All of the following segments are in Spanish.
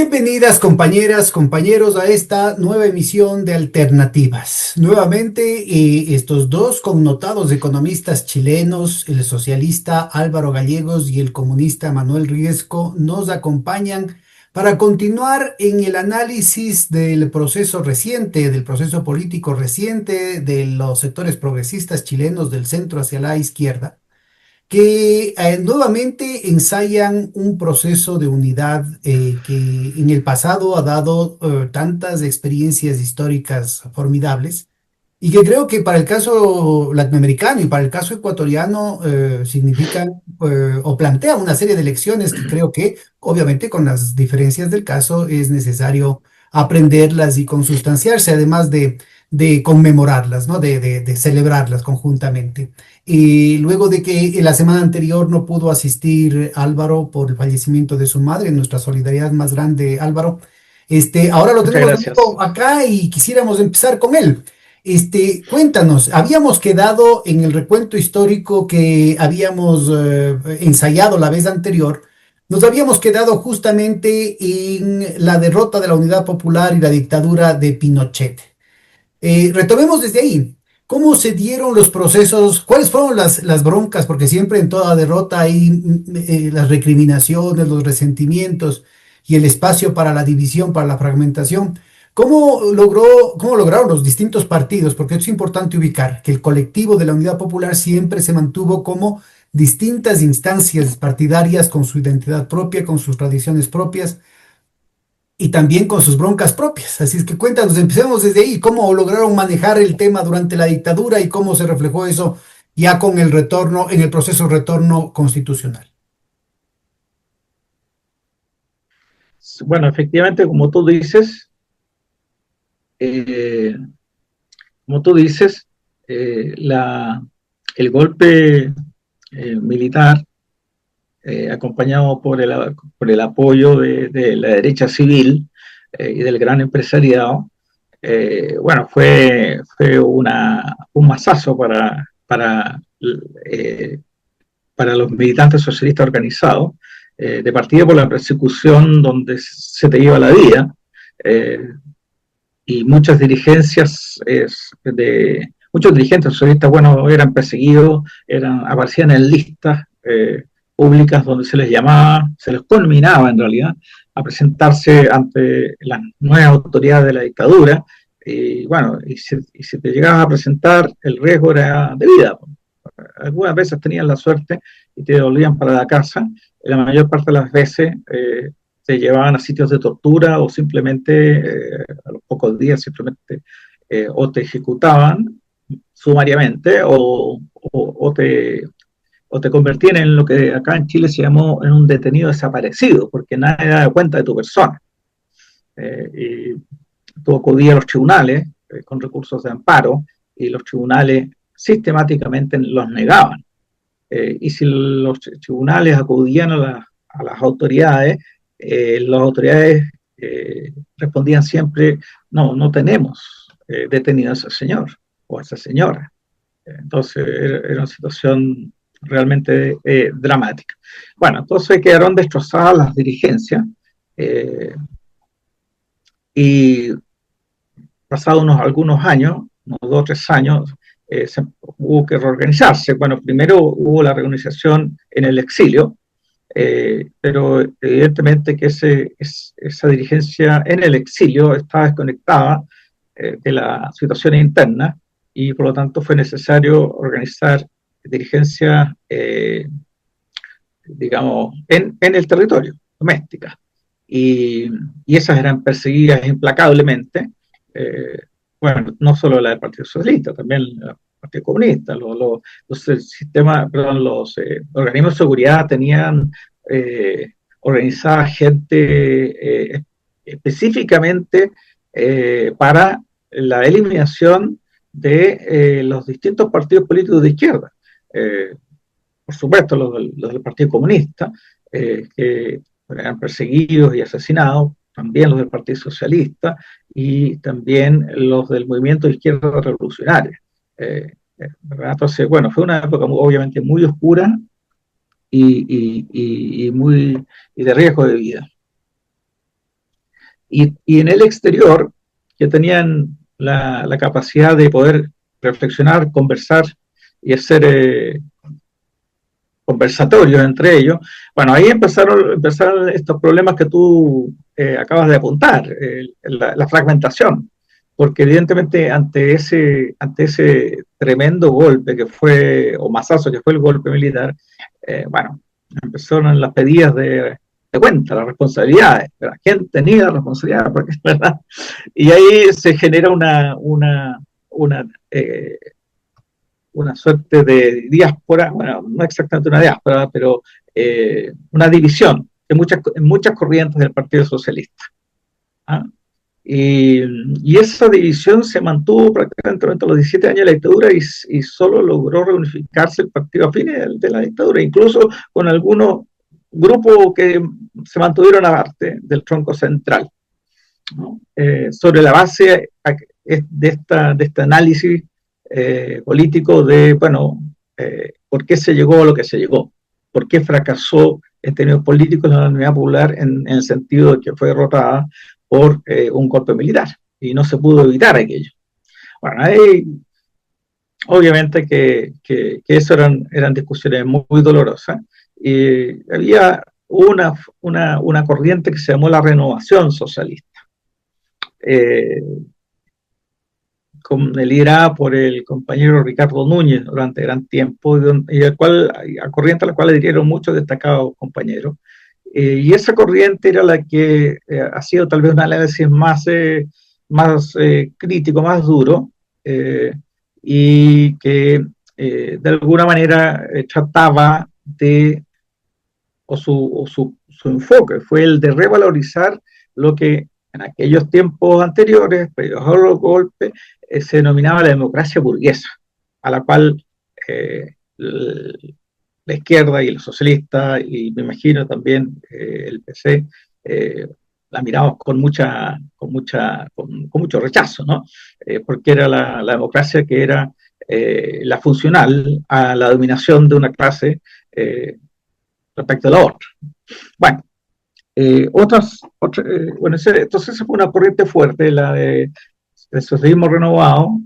Bienvenidas compañeras, compañeros a esta nueva emisión de Alternativas. Nuevamente, estos dos connotados economistas chilenos, el socialista Álvaro Gallegos y el comunista Manuel Riesco, nos acompañan para continuar en el análisis del proceso reciente, del proceso político reciente de los sectores progresistas chilenos del centro hacia la izquierda que nuevamente ensayan un proceso de unidad que en el pasado ha dado tantas experiencias históricas formidables y que creo que para el caso latinoamericano y para el caso ecuatoriano significan o plantean una serie de lecciones que creo que obviamente con las diferencias del caso es necesario aprenderlas y consustanciarse, además de conmemorarlas, ¿no? De celebrarlas conjuntamente. Y luego de que en la semana anterior no pudo asistir Álvaro por el fallecimiento de su madre, nuestra solidaridad más grande, Álvaro, ahora lo Muchas tenemos de gracias. nuevo acá y quisiéramos empezar con él. Cuéntanos, habíamos quedado en el recuento histórico que habíamos ensayado la vez anterior, nos habíamos quedado justamente en la derrota de la Unidad Popular y la dictadura de Pinochet. Retomemos desde ahí. ¿Cómo se dieron los procesos? ¿Cuáles fueron las broncas? Porque siempre en toda derrota hay las recriminaciones, los resentimientos y el espacio para la división, para la fragmentación. ¿Cómo lograron los distintos partidos? Porque es importante ubicar que el colectivo de la Unidad Popular siempre se mantuvo como distintas instancias partidarias con su identidad propia, con sus tradiciones propias y también con sus broncas propias. Así es que cuéntanos, empecemos desde ahí, cómo lograron manejar el tema durante la dictadura y cómo se reflejó eso ya con el retorno, en el proceso de retorno constitucional. Bueno, efectivamente, eh, como tú dices, el golpe militar, acompañado por el apoyo de la derecha civil y del gran empresariado, bueno, fue un masazo eh, para los militantes socialistas organizados, de partida por la persecución donde se te lleva la vida, eh, y muchos dirigentes socialistas, bueno, eran perseguidos, aparecían en listas públicas donde se les llamaba, se les conminaba en realidad a presentarse ante las nuevas autoridades de la dictadura, y bueno, y si te llegabas a presentar, el riesgo era de vida. Algunas veces tenían la suerte y te devolvían para la casa, la mayor parte de las veces te llevaban a sitios de tortura o simplemente a los pocos días simplemente o te ejecutaban sumariamente o te convertían en lo que acá en Chile se llamó en un detenido desaparecido, porque nadie da cuenta de tu persona. Y tú acudías a los tribunales con recursos de amparo y los tribunales sistemáticamente los negaban. Y si los tribunales acudían a las autoridades respondían siempre, no, no tenemos detenido a ese señor o a esa señora. Entonces era una situación realmente dramática. Bueno, entonces quedaron destrozadas las dirigencias eh, y pasados algunos años, unos 2 o 3 años, hubo que reorganizarse. Bueno, primero hubo la reorganización en el exilio, pero evidentemente que esa dirigencia en el exilio estaba desconectada de la situación interna y por lo tanto fue necesario organizar dirigencia, digamos, en el territorio, doméstica. Y esas eran perseguidas implacablemente, eh, bueno, no solo la del Partido Socialista, también el Partido Comunista, los sistemas, perdón, los organismos de seguridad tenían organizada gente específicamente para la eliminación de los distintos partidos políticos de izquierda. Por supuesto, los del Partido Comunista, que eran perseguidos y asesinados, también los del Partido Socialista y también los del Movimiento de Izquierda Revolucionaria. Entonces, bueno, fue una época obviamente muy oscura y de riesgo de vida. y en el exterior, que tenían la capacidad de poder reflexionar, conversar y hacer conversatorios entre ellos. Bueno, ahí empezaron estos problemas que tú acabas de apuntar, la fragmentación, porque evidentemente ante ese tremendo golpe que fue, o masazo que fue el golpe militar, bueno, empezaron las pedidas de cuenta, las responsabilidades, ¿verdad? ¿Quién tenía la responsabilidad? Porque, ¿verdad? Y ahí se genera una una suerte de diáspora, bueno, no exactamente una diáspora, pero una división en muchas corrientes del Partido Socialista. ¿Ah? Y esa división se mantuvo prácticamente durante los 17 años de la dictadura y solo logró reunificarse el partido a fines de la dictadura, incluso con algunos grupos que se mantuvieron aparte del tronco central, ¿no? Sobre la base de este análisis político de, bueno, por qué se llegó a lo que se llegó, por qué fracasó en términos políticos la unidad popular en el sentido de que fue derrotada por un golpe militar y no se pudo evitar aquello. Bueno, ahí obviamente que eso eran discusiones muy dolorosas y había una corriente que se llamó la renovación socialista. Eh, liderada por el compañero Ricardo Núñez durante gran tiempo, y a corriente a la cual adhirieron muchos destacados compañeros. Y esa corriente era la que ha sido tal vez un análisis más crítico, más duro, y que de alguna manera trataba de, su enfoque fue el de revalorizar lo que en aquellos tiempos anteriores, periodos de los golpes, se denominaba la democracia burguesa, a la cual la izquierda y los socialistas, y me imagino también el PC, la miramos con mucho rechazo, ¿no? Porque era la democracia que era la funcional a la dominación de una clase respecto a la otra. Bueno, entonces esa fue una corriente fuerte, la del socialismo renovado,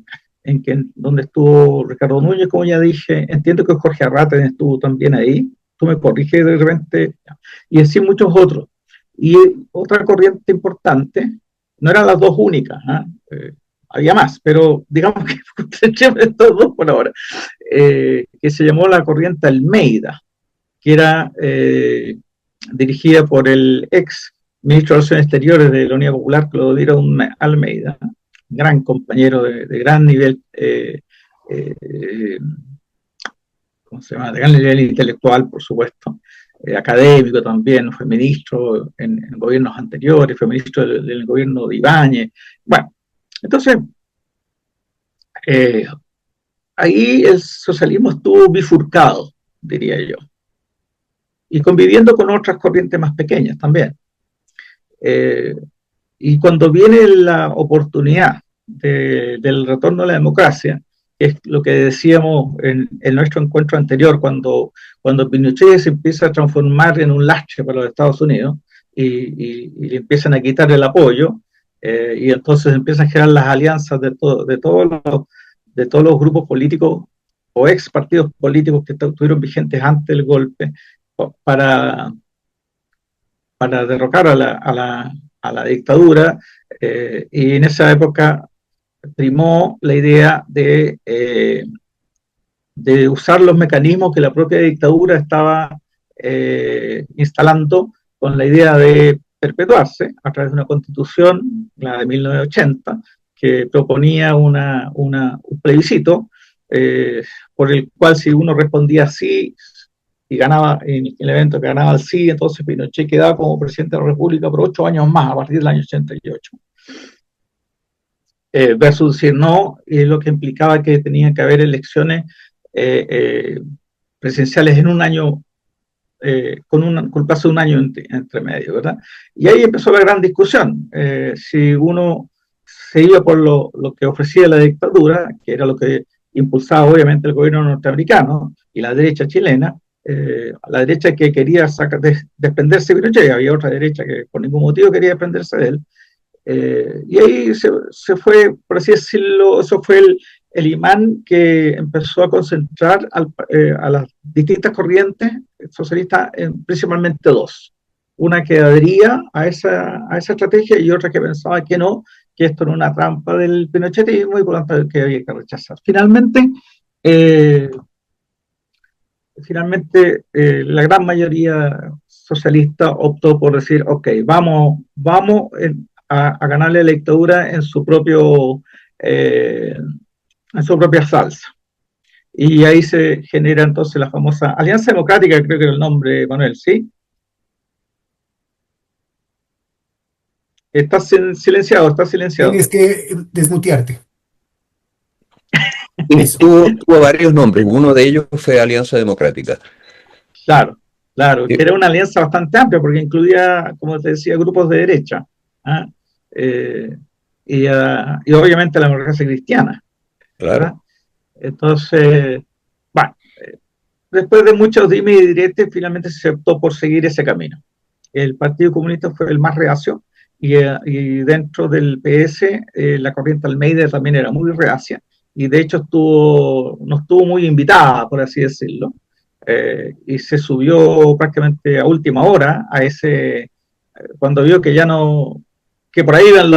donde estuvo Ricardo Núñez, como ya dije, entiendo que Jorge Arrate estuvo también ahí, tú me corriges de repente, y así muchos otros. Y otra corriente importante, no eran las dos únicas, había más, pero digamos que estos dos por ahora, que se llamó la corriente Almeida, que era dirigida por el ex ministro de Relaciones Exteriores de la Unidad Popular, Clodomiro Almeida, gran compañero de gran nivel, ¿cómo se llama? De gran nivel intelectual, por supuesto, académico también, fue ministro en gobiernos anteriores, fue ministro del gobierno de Ibáñez. Bueno, entonces, ahí el socialismo estuvo bifurcado, diría yo, y conviviendo con otras corrientes más pequeñas también. Y cuando viene la oportunidad del retorno a la democracia, que es lo que decíamos en nuestro encuentro anterior, cuando Pinochet se empieza a transformar en un lastre para los Estados Unidos y le empiezan a quitar el apoyo, y entonces empiezan a generar las alianzas de todos los grupos políticos o ex partidos políticos que estuvieron vigentes antes del golpe para derrocar a la dictadura, y en esa época primó la idea de usar los mecanismos que la propia dictadura estaba instalando con la idea de perpetuarse a través de una constitución, la de 1980, que proponía un plebiscito por el cual si uno respondía sí y ganaba en el evento que ganaba el sí, entonces Pinochet quedaba como presidente de la República por 8 años más a partir del año 88. Versus decir no, lo que implicaba que tenía que haber elecciones presidenciales en un año, con un plazo de un año entre medio, ¿verdad? Y ahí empezó la gran discusión. Si uno se iba por lo que ofrecía la dictadura, que era lo que impulsaba obviamente el gobierno norteamericano y la derecha chilena, la derecha que quería desprenderse de Pinochet, había otra derecha que por ningún motivo quería desprenderse de él. Y ahí se fue, por así decirlo, eso fue el imán que empezó a concentrar a las distintas corrientes socialistas en principalmente dos. Una que adhería a esa estrategia y otra que pensaba que no, que esto era una trampa del pinochetismo y por lo tanto que había que rechazar. Eh, la gran mayoría socialista optó por decir, ok, vamos a ganarle la dictadura en su propia salsa. Y ahí se genera entonces la famosa Alianza Democrática, creo que era el nombre, Manuel, ¿sí? Estás silenciado, estás silenciado. Tienes que desmutearte. Sí, Eso. tuvo varios nombres, uno de ellos fue Alianza Democrática. Claro, claro, que Sí, era una alianza bastante amplia porque incluía, como te decía, grupos de derecha. ¿Ah? Eh, y obviamente la democracia cristiana, ¿verdad? claro. Entonces, bueno, después de muchos dime y diretes, finalmente se optó por seguir ese camino. El Partido Comunista fue el más reacio y dentro del PS la corriente Almeida también era muy reacia y de hecho no estuvo muy invitada, por así decirlo, y se subió prácticamente a última hora a cuando vio que ya no, que por ahí iban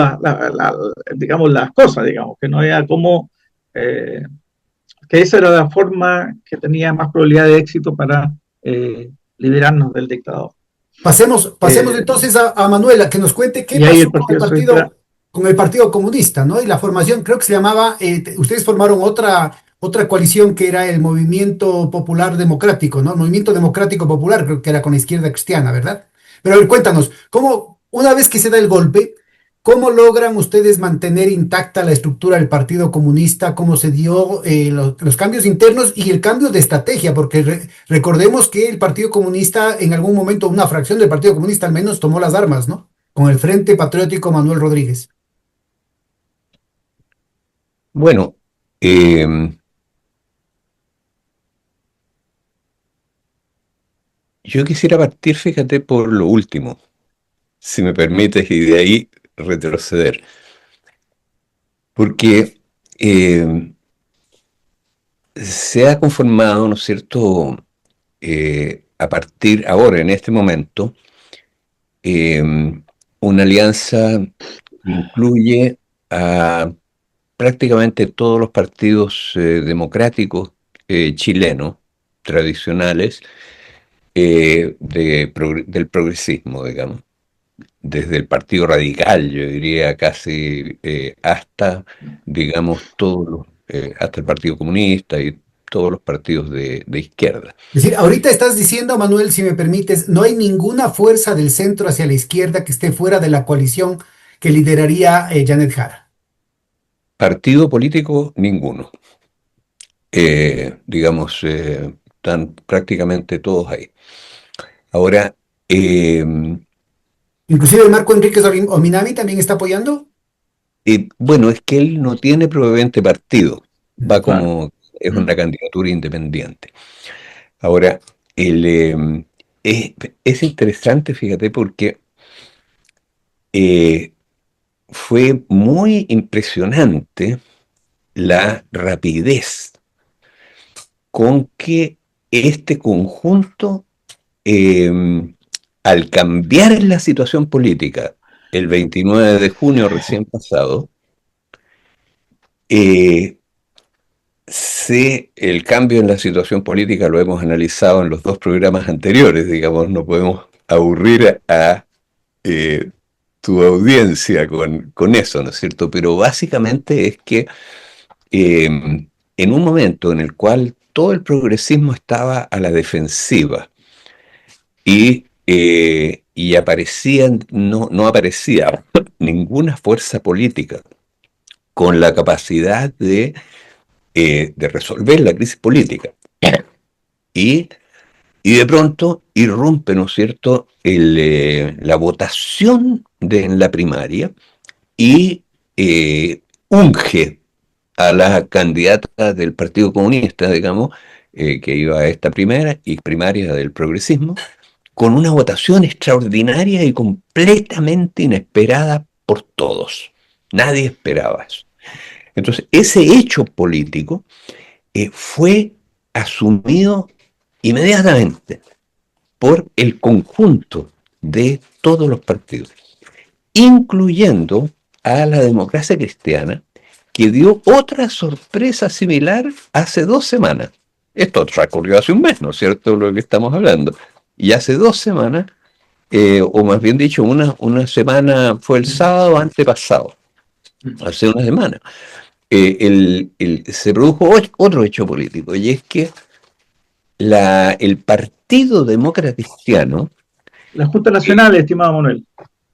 digamos, las cosas, digamos, que no había como, eh, que esa era la forma que tenía más probabilidad de éxito para liberarnos del dictador. Pasemos Eh, entonces a Manuela, que nos cuente qué y ahí pasó el Partido Socialista, con el Partido Comunista, ¿no? Y la formación, creo que se llamaba, ustedes formaron otra coalición que era el Movimiento Popular Democrático, ¿no? Movimiento Democrático Popular, creo que era con la izquierda cristiana, ¿verdad? Pero a ver, cuéntanos, ¿cómo, una vez que se da el golpe, cómo logran ustedes mantener intacta la estructura del Partido Comunista? ¿Cómo se dio los cambios internos y el cambio de estrategia? Porque recordemos que el Partido Comunista, en algún momento, una fracción del Partido Comunista al menos tomó las armas, ¿no? Con el Frente Patriótico Manuel Rodríguez. Bueno, eh, yo quisiera partir, fíjate, por lo último, si me permites, y de ahí retroceder. Porque se ha conformado, ¿no es cierto?, a partir ahora, en este momento, eh, una alianza que incluye a prácticamente todos los partidos democráticos chilenos tradicionales del progresismo, digamos, desde el Partido Radical, yo diría casi hasta, digamos, hasta el Partido Comunista y todos los partidos de izquierda. Es decir, ahorita estás diciendo, Manuel, si me permites, no hay ninguna fuerza del centro hacia la izquierda que esté fuera de la coalición que lideraría Janet Jara. Partido político, ninguno. Digamos, están prácticamente todos ahí. Ahora, Inclusive Marco Enríquez Ominami también está apoyando. bueno, es que él no tiene propiamente partido, va claro. como, es una candidatura independiente. Ahora, el, eh, es, es interesante, fíjate, porque eh, fue muy impresionante la rapidez con que este conjunto, al cambiar la situación política el 29 de junio recién pasado, eh, el cambio en la situación política lo hemos analizado en los dos programas anteriores, digamos, no podemos aburrir a eh, tu audiencia con eso, ¿no es cierto? Pero básicamente es que en un momento en el cual todo el progresismo estaba a la defensiva y no aparecía ninguna fuerza política con la capacidad de resolver la crisis política. Y, y de pronto irrumpe, ¿no es cierto?, la votación en la primaria y unge a la candidata del Partido Comunista, digamos, que iba a esta primera y primaria del progresismo, con una votación extraordinaria y completamente inesperada por todos. Nadie esperaba eso. Entonces, ese hecho político fue asumido inmediatamente por el conjunto de todos los partidos, incluyendo a la Democracia Cristiana, que dio otra sorpresa similar hace 2 semanas. Esto transcurrió hace un mes, ¿no es cierto?, lo que estamos hablando. Y hace 2 semanas, o más bien dicho, una semana fue el sábado antepasado, hace una semana, se produjo otro hecho político, y es que el Partido Demócrata Cristiano, La Junta Nacional, estimado Manuel.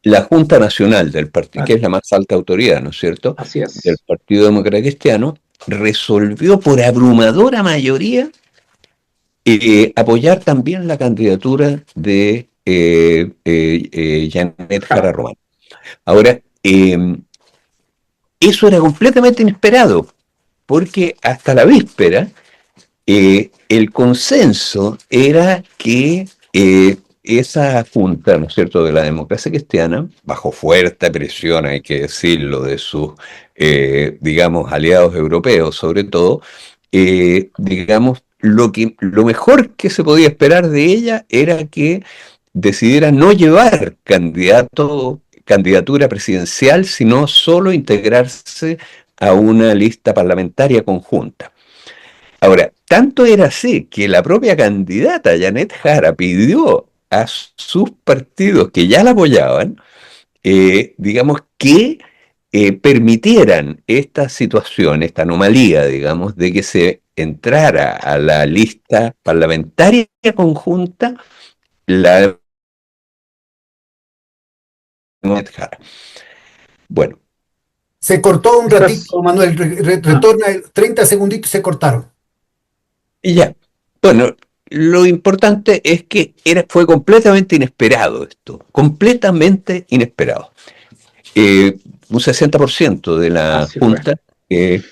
la Junta Nacional del partido, que es la más alta autoridad, ¿no es cierto?, Así es. del Partido Demócrata Cristiano, resolvió por abrumadora mayoría apoyar también la candidatura de Janet Jara Román. Ahora, eso era completamente inesperado, porque hasta la víspera el consenso era que esa junta, ¿no es cierto?, de la Democracia Cristiana, bajo fuerte presión, hay que decirlo, de sus, digamos, aliados europeos, sobre todo, digamos, lo mejor que se podía esperar de ella era que decidiera no llevar candidatura presidencial, sino solo integrarse a una lista parlamentaria conjunta. Ahora, tanto era así que la propia candidata Janet Jara pidió a sus partidos que ya la apoyaban, digamos, que permitieran esta situación, esta anomalía, digamos, de que se entrara a la lista parlamentaria conjunta la Janet Jara. Bueno. Se cortó un ratito, Manuel, retorna 30 segunditos, se cortaron. Y ya, bueno, lo importante es que fue completamente inesperado esto, completamente inesperado. Un 60% de la Junta,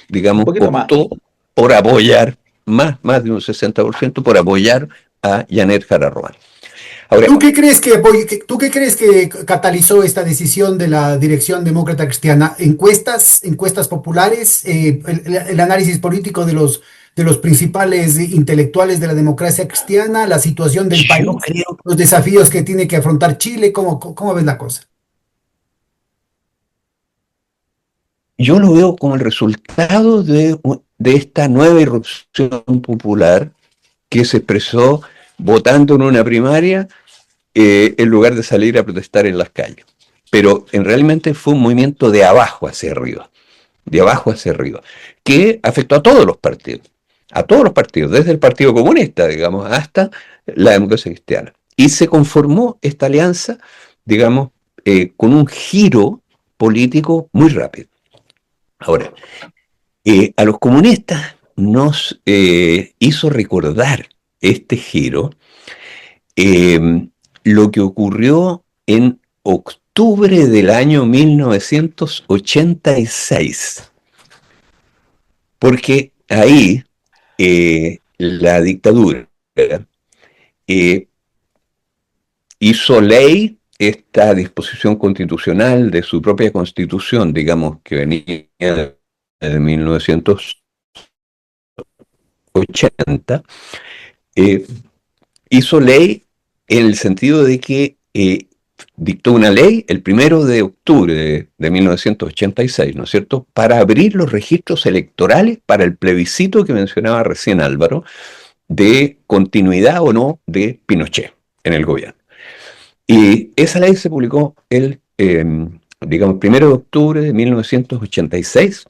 digamos, optó por apoyar, más de un 60% por apoyar a Janet Jara Román. Ahora, ¿tú qué crees que catalizó esta decisión de la dirección demócrata cristiana? ¿Encuestas populares, el análisis político de los principales intelectuales de la democracia cristiana, la situación del país, los desafíos que tiene que afrontar Chile? ¿Cómo ves la cosa? Yo lo veo como el resultado de esta nueva irrupción popular que se expresó votando en una primaria en lugar de salir a protestar en las calles. Pero realmente fue un movimiento de abajo hacia arriba, que afectó a todos los partidos, desde el Partido Comunista, digamos, hasta la Democracia Cristiana. Y se conformó esta alianza, digamos, con un giro político muy rápido. Ahora, a los comunistas nos hizo recordar este giro lo que ocurrió en octubre del año 1986, porque ahí la dictadura hizo ley esta disposición constitucional de su propia constitución, digamos, que venía de 1980, hizo ley en el sentido de que dictó una ley el 1 de octubre de 1986, ¿no es cierto?, para abrir los registros electorales para el plebiscito que mencionaba recién Álvaro, de continuidad o no de Pinochet en el gobierno. Y esa ley se publicó digamos, 1 de octubre de 1986,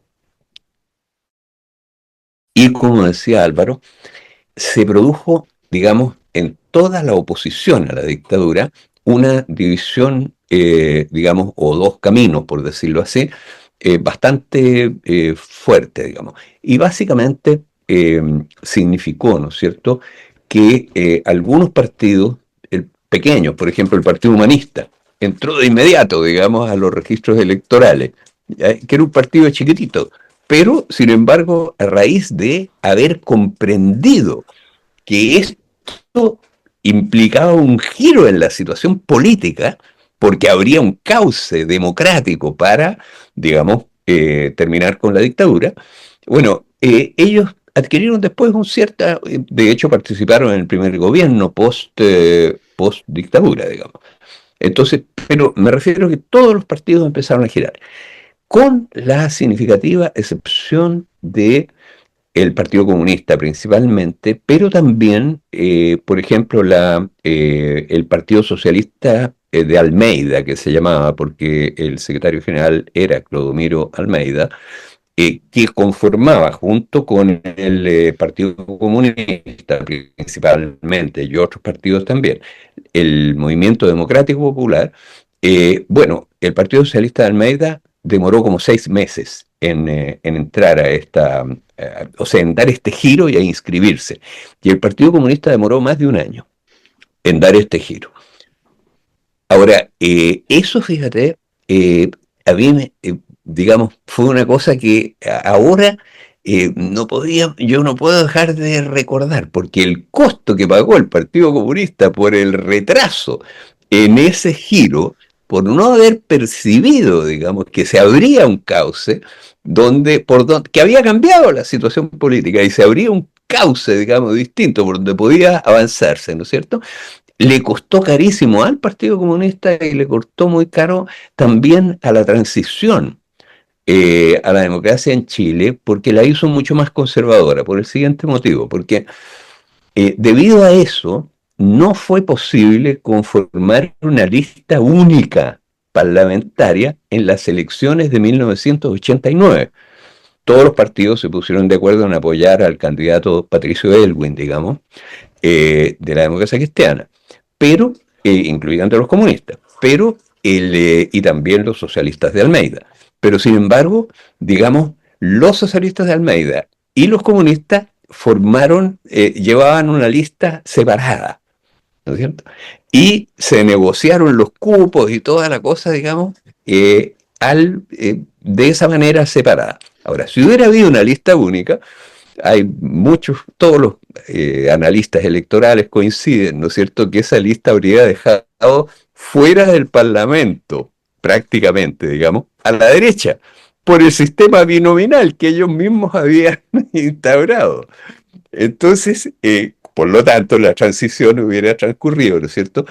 y como decía Álvaro, se produjo, digamos, en toda la oposición a la dictadura, una división, digamos, o dos caminos, por decirlo así, bastante fuerte, digamos. Y básicamente significó, ¿no es cierto?, que algunos partidos pequeños, por ejemplo, el Partido Humanista, entró de inmediato, digamos, a los registros electorales, que era un partido chiquitito, pero, sin embargo, a raíz de haber comprendido que esto implicaba un giro en la situación política, porque habría un cauce democrático para, digamos, terminar con la dictadura. Bueno, ellos adquirieron después de hecho participaron en el primer gobierno post dictadura, digamos. Entonces, pero me refiero a que todos los partidos empezaron a girar, con la significativa excepción de el Partido Comunista principalmente, pero también, por ejemplo, el Partido Socialista de Almeida, que se llamaba, porque el secretario general era Clodomiro Almeida, que conformaba junto con el Partido Comunista principalmente y otros partidos también, el Movimiento Democrático Popular. Bueno, el Partido Socialista de Almeida demoró como 6 meses en entrar o sea, en dar este giro y a inscribirse. Y el Partido Comunista demoró más de un año en dar este giro. Ahora, eso, fíjate, a mí, digamos, fue una cosa que ahora yo no puedo dejar de recordar, porque el costo que pagó el Partido Comunista por el retraso en ese giro, por no haber percibido, digamos, que se abría un cauce que había cambiado la situación política y se abría un cauce, digamos, distinto, por donde podía avanzarse, ¿no es cierto? Le costó carísimo al Partido Comunista y le costó muy caro también a la transición a la democracia en Chile, porque la hizo mucho más conservadora, por el siguiente motivo, porque debido a eso no fue posible conformar una lista única parlamentaria en las elecciones de 1989. Todos los partidos se pusieron de acuerdo en apoyar al candidato Patricio Aylwin, digamos, de la democracia cristiana, pero, incluyendo a los comunistas, pero y también los socialistas de Almeida. Pero sin embargo, digamos, los socialistas de Almeida y los comunistas llevaban una lista separada, ¿no es cierto? Y se negociaron los cupos y toda la cosa, digamos, de esa manera separada. Ahora, si hubiera habido una lista única, todos los analistas electorales coinciden, ¿no es cierto?, que esa lista habría dejado fuera del Parlamento, prácticamente, digamos, a la derecha, por el sistema binominal que ellos mismos habían instaurado. Entonces, por lo tanto, la transición hubiera transcurrido, ¿no es cierto?,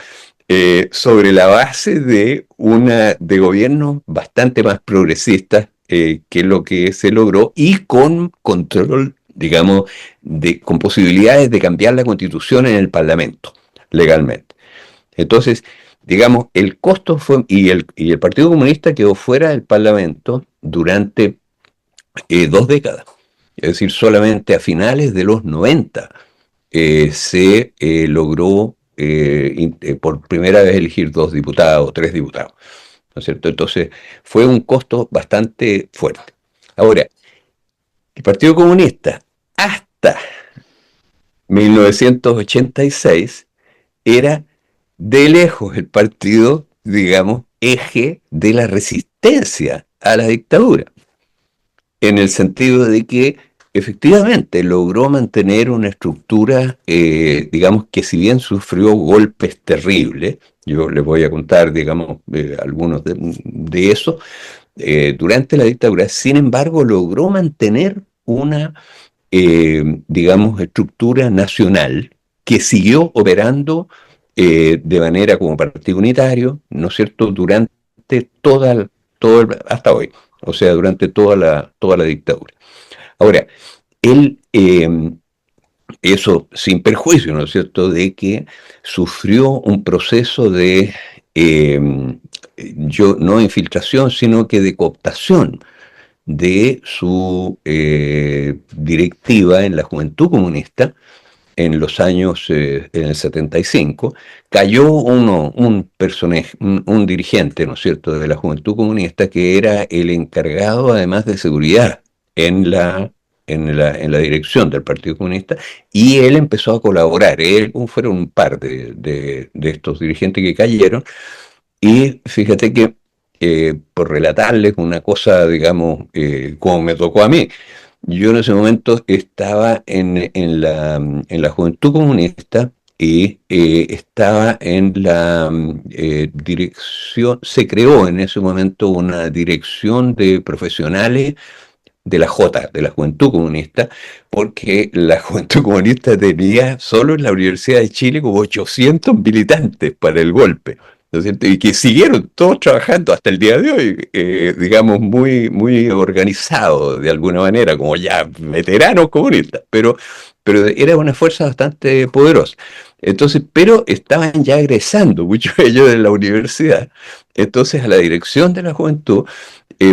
sobre la base de gobiernos bastante más progresistas que lo que se logró y con control, digamos, con posibilidades de cambiar la Constitución en el Parlamento, legalmente. Entonces, digamos, el costo fue, y el Partido Comunista quedó fuera del Parlamento durante 2 décadas. Es decir, solamente a finales de los 90 se logró por primera vez elegir 2 diputados, 3 diputados, ¿no es cierto? Entonces, fue un costo bastante fuerte. Ahora, el Partido Comunista, hasta 1986, era de lejos el partido, digamos, eje de la resistencia a la dictadura, en el sentido de que efectivamente logró mantener una estructura, digamos, que si bien sufrió golpes terribles, yo les voy a contar, digamos, algunos de eso, durante la dictadura, sin embargo, logró mantener una, digamos, estructura nacional que siguió operando de manera como partido unitario, ¿no es cierto?, durante hasta hoy, o sea, durante toda la dictadura. Ahora, él, eso sin perjuicio, ¿no es cierto?, de que sufrió un proceso de, no infiltración, sino que de cooptación de su directiva en la Juventud Comunista en los años, en el 75, cayó un personaje, un dirigente, ¿no es cierto?, de la Juventud Comunista, que era el encargado, además, de seguridad en la dirección del Partido Comunista, y él empezó a colaborar. Fueron un par de estos dirigentes que cayeron, y fíjate que, por relatarles una cosa, digamos, como me tocó a mí, Yo en ese momento estaba en la Juventud Comunista y estaba en la dirección, se creó en ese momento una dirección de profesionales de la J, de la Juventud Comunista, porque la Juventud Comunista tenía solo en la Universidad de Chile como 800 militantes para el golpe, ¿no es cierto? Y que siguieron todos trabajando hasta el día de hoy, digamos, muy, muy organizados de alguna manera, como ya veteranos comunistas, pero era una fuerza bastante poderosa. Entonces, pero estaban ya egresando muchos de ellos de la universidad. Entonces, a la dirección de la juventud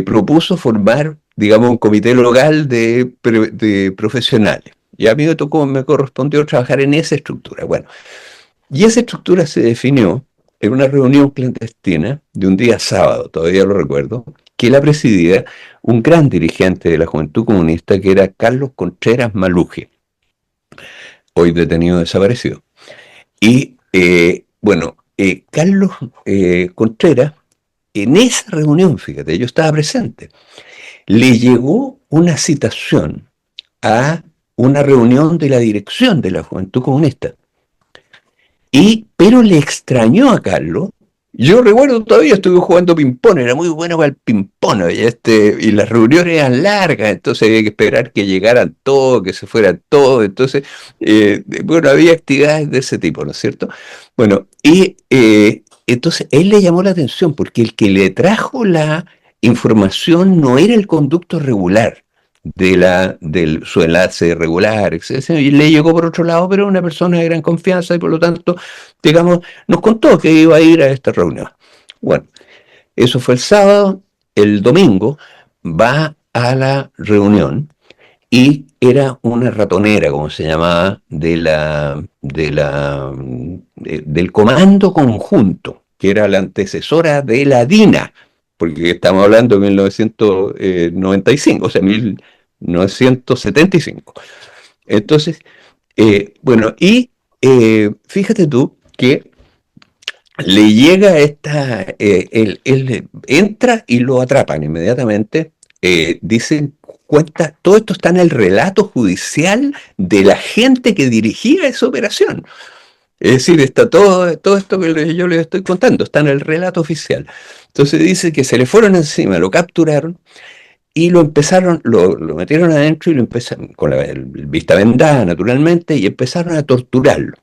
propuso formar, digamos, un comité local de profesionales. Y a mí me correspondió trabajar en esa estructura. Bueno, y esa estructura se definió en una reunión clandestina de un día sábado, todavía lo recuerdo, que la presidía un gran dirigente de la Juventud Comunista que era Carlos Contreras Maluje, hoy detenido desaparecido. Y bueno, Carlos Contreras, en esa reunión, fíjate, yo estaba presente, le llegó una citación a una reunión de la dirección de la Juventud Comunista. Pero le extrañó a Carlos. Yo recuerdo todavía, estuve jugando ping-pong, era muy bueno para el ping-pong, y las reuniones eran largas, entonces había que esperar que llegaran todos, que se fueran todos, entonces, bueno, había actividades de ese tipo, ¿no es cierto? Bueno, entonces él le llamó la atención porque el que le trajo la información no era el conducto regular de su enlace regular, etcétera, y le llegó por otro lado, pero una persona de gran confianza y por lo tanto, digamos, nos contó que iba a ir a esta reunión. Bueno, eso fue el sábado. El domingo va a la reunión y era una ratonera, como se llamaba, del Comando Conjunto, que era la antecesora de la DINA, porque estamos hablando de 1995, o sea, 1975. Entonces, bueno, y fíjate tú que le llega él entra y lo atrapan inmediatamente. Dicen, cuenta, todo esto está en el relato judicial de la gente que dirigía esa operación. Es decir, está todo esto que yo les estoy contando, está en el relato oficial. Entonces dice que se le fueron encima, lo capturaron y lo metieron adentro y lo empezaron, con el vista vendada naturalmente, y empezaron a torturarlo.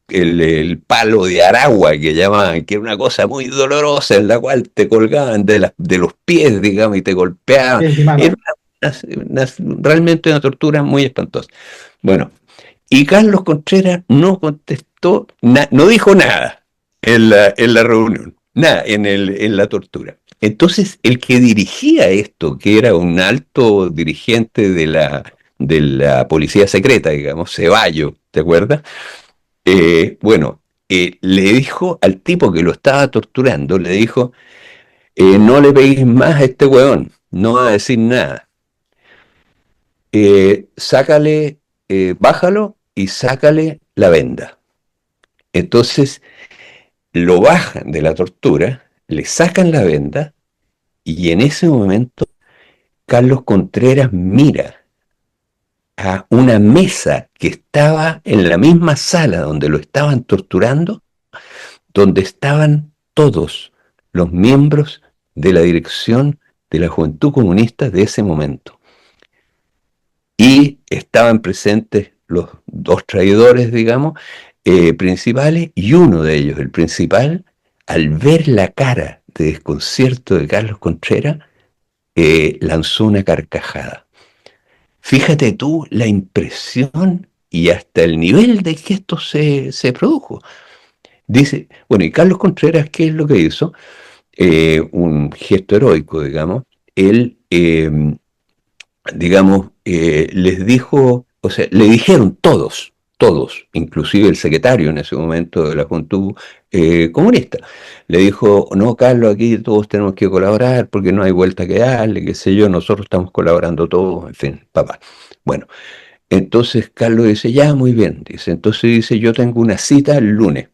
El palo de Aragua que llamaban, que era una cosa muy dolorosa, en la cual te colgaban de los pies, digamos, y te golpeaban. Era realmente una tortura muy espantosa. Bueno, y Carlos Contreras no contestó, no dijo nada en la reunión, nada, en la tortura. Entonces, el que dirigía esto, que era un alto dirigente de la policía secreta, digamos, Ceballos, ¿te acuerdas? Bueno, le dijo al tipo que lo estaba torturando, le dijo, no le pegues más a este hueón, no va a decir nada. Sácale, bájalo y sácale la venda. Entonces lo bajan de la tortura, le sacan la venda y en ese momento Carlos Contreras mira a una mesa que estaba en la misma sala donde lo estaban torturando, donde estaban todos los miembros de la dirección de la Juventud Comunista de ese momento. Y estaban presentes los dos traidores, digamos, principales, y uno de ellos, el principal, al ver la cara de desconcierto de Carlos Contreras, lanzó una carcajada. Fíjate tú la impresión y hasta el nivel de que esto se produjo. Dice, bueno, y Carlos Contreras, ¿qué es lo que hizo? Un gesto heroico, digamos. Él, digamos, les dijo, o sea, le dijeron todos, inclusive el secretario en ese momento de la Juventud Comunista, le dijo, no, Carlos, aquí todos tenemos que colaborar porque no hay vuelta que darle, qué sé yo, nosotros estamos colaborando todos, en fin, papá. Bueno, entonces Carlos dice, ya, muy bien, dice, entonces dice, yo tengo una cita el lunes,